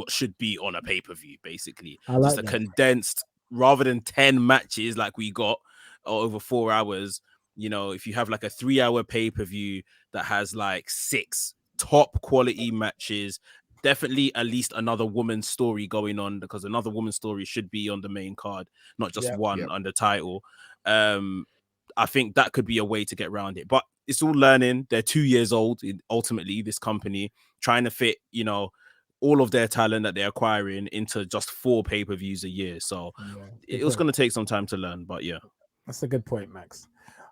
should be on a pay-per-view, basically. Just a condensed, rather than 10 matches like we got over 4 hours. You know, if you have like a 3-hour pay-per-view that has like 6 top quality matches, definitely at least another woman's story going on, because another woman's story should be on the main card, not just one under title. I think that could be a way to get around it, but it's all learning. They're 2 years old, ultimately, this company, trying to fit, you know, all of their talent that they're acquiring into just 4 pay-per-views a year. So it was going to take some time to learn, but yeah. That's a good point, Max.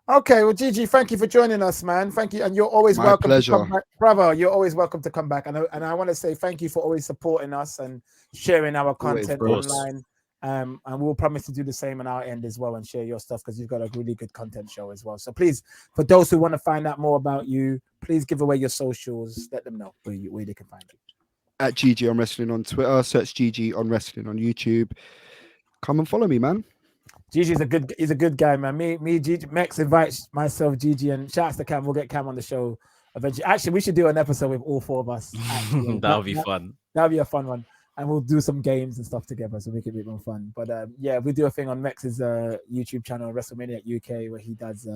Okay, well, Gigi, thank you for joining us, man. Thank you, and you're always welcome to come back, brother. You're always welcome to come back, and I want to say thank you for always supporting us and sharing our content online. And we'll promise to do the same on our end as well and share your stuff, because you've got a really good content show as well. So please, for those who want to find out more about you, please give away your socials. Let them know where they can find you. At GG on Wrestling on Twitter, search GG on Wrestling on YouTube. Come and follow me, man. Gigi's he's a good guy, man. Me, Gigi, Max invites myself, Gigi, and shouts to Cam. We'll get Cam on the show eventually. Actually, we should do an episode with all 4 of us. That would be fun. That would be a fun one. And we'll do some games and stuff together, so make it a bit more fun. But yeah, we do a thing on Max's YouTube channel, WrestleMania UK, where he does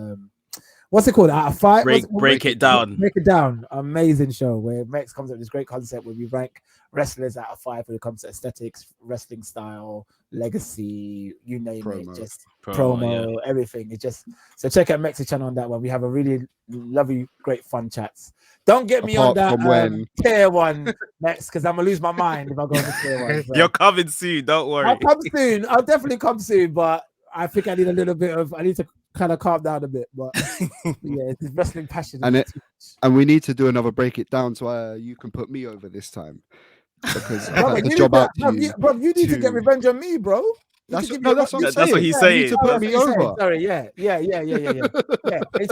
what's it called? Out of 5? Break it down. Break it down. Amazing show where Max comes up with this great concept where we rank wrestlers out of 5 when it comes to aesthetics, wrestling style, legacy, you name it, just promo, everything. It just, so check out Max's channel on that one. We have a really lovely, great fun chats. Don't get me on that tier 1 Max, because I'm gonna lose my mind if I go on the tier 1. So. You're coming soon, don't worry. I'll come soon. I'll definitely come soon, but I think I need a little bit of, I need to kind of calm down a bit, but yeah, it's wrestling passion. And we need to do another break it down so you can put me over this time, because bro, the job out to you. Bro, you need to get revenge on me, bro. That's what I'm saying. That's what he's saying. You need to put me over. Sorry, yeah. I need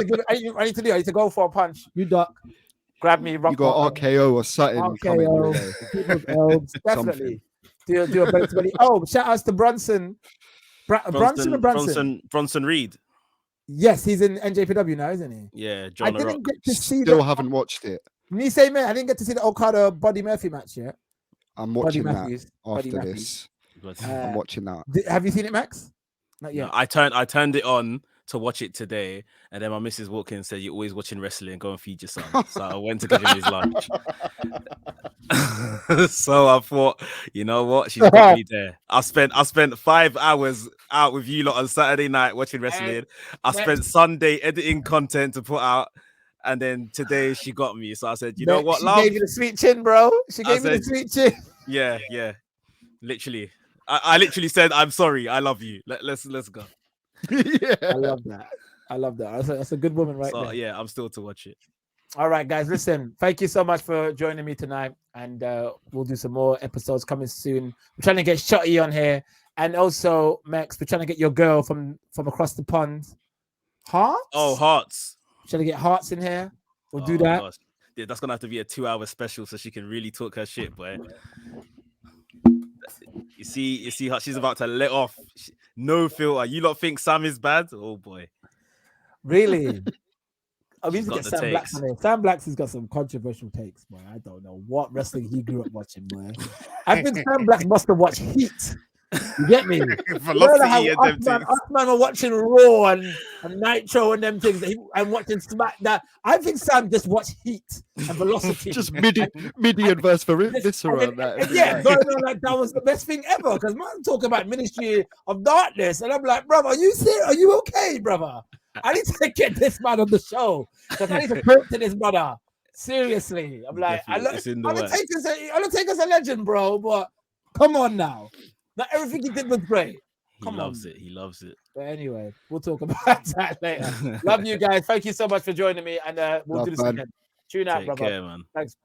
to go for a punch. You duck. Grab me. You got RKO or something. RKO. Definitely. Do a belly. Oh, shout outs to Bronson. Bronson Reed. Yes, he's in NJPW now, isn't he? Yeah, John. I didn't get to see. Haven't watched it. When you say, man, I didn't get to see the Okada Buddy Murphy match yet. I'm watching that after this. I'm watching that. Have you seen it, Max? Not yet. No, I turned it on to watch it today, and then my missus walked in and said, "You're always watching wrestling. Go and feed your son." So I went to give him his lunch. So I thought, you know what? She's got me there. I spent 5 hours out with you lot on Saturday night watching wrestling. I spent Sunday editing content to put out. And then today she got me. So I said, you know what, love? She gave you the sweet chin, bro. She gave me the sweet chin. Yeah. Literally. I literally said, I'm sorry. I love you. Let's go. Yeah. I love that. That's a good woman right there. Yeah, I'm still to watch it. All right, guys, listen. Thank you so much for joining me tonight. And we'll do some more episodes coming soon. I'm trying to get Shotty on here. And also, Max, we're trying to get your girl from across the pond. Hearts? Oh, Hearts. Trying to get Hearts in here. We'll do that. Gosh. Yeah, that's gonna have to be a 2-hour special so she can really talk her shit, boy. You see how she's about to let off. No filter. You lot think Sam is bad? Oh boy. Really? we need to get Sam Blacks on here. Sam Blacks has got some controversial takes, boy. I don't know what wrestling he grew up watching, boy. I think Sam Blacks must have watched Heat. You get me? Velocity and them things. Us man were watching Raw and Nitro and them things. And watching SmackDown. I think Sam just watched Heat and Velocity. Just midi and verse for Viscera on that. Yeah, going on like that was the best thing ever. Because man talk about Ministry of Darkness, and I'm like, brother, are you serious? Are you okay, brother? I need to get this man on the show because I need to talk to this brother. Seriously, I'm like, Undertaker's a legend, bro. But come on now. Not everything he did was great. He loves it. But anyway, we'll talk about that later. Love you guys. Thank you so much for joining me. And we'll do this again. Tune out, brother. Take care, man. Thanks.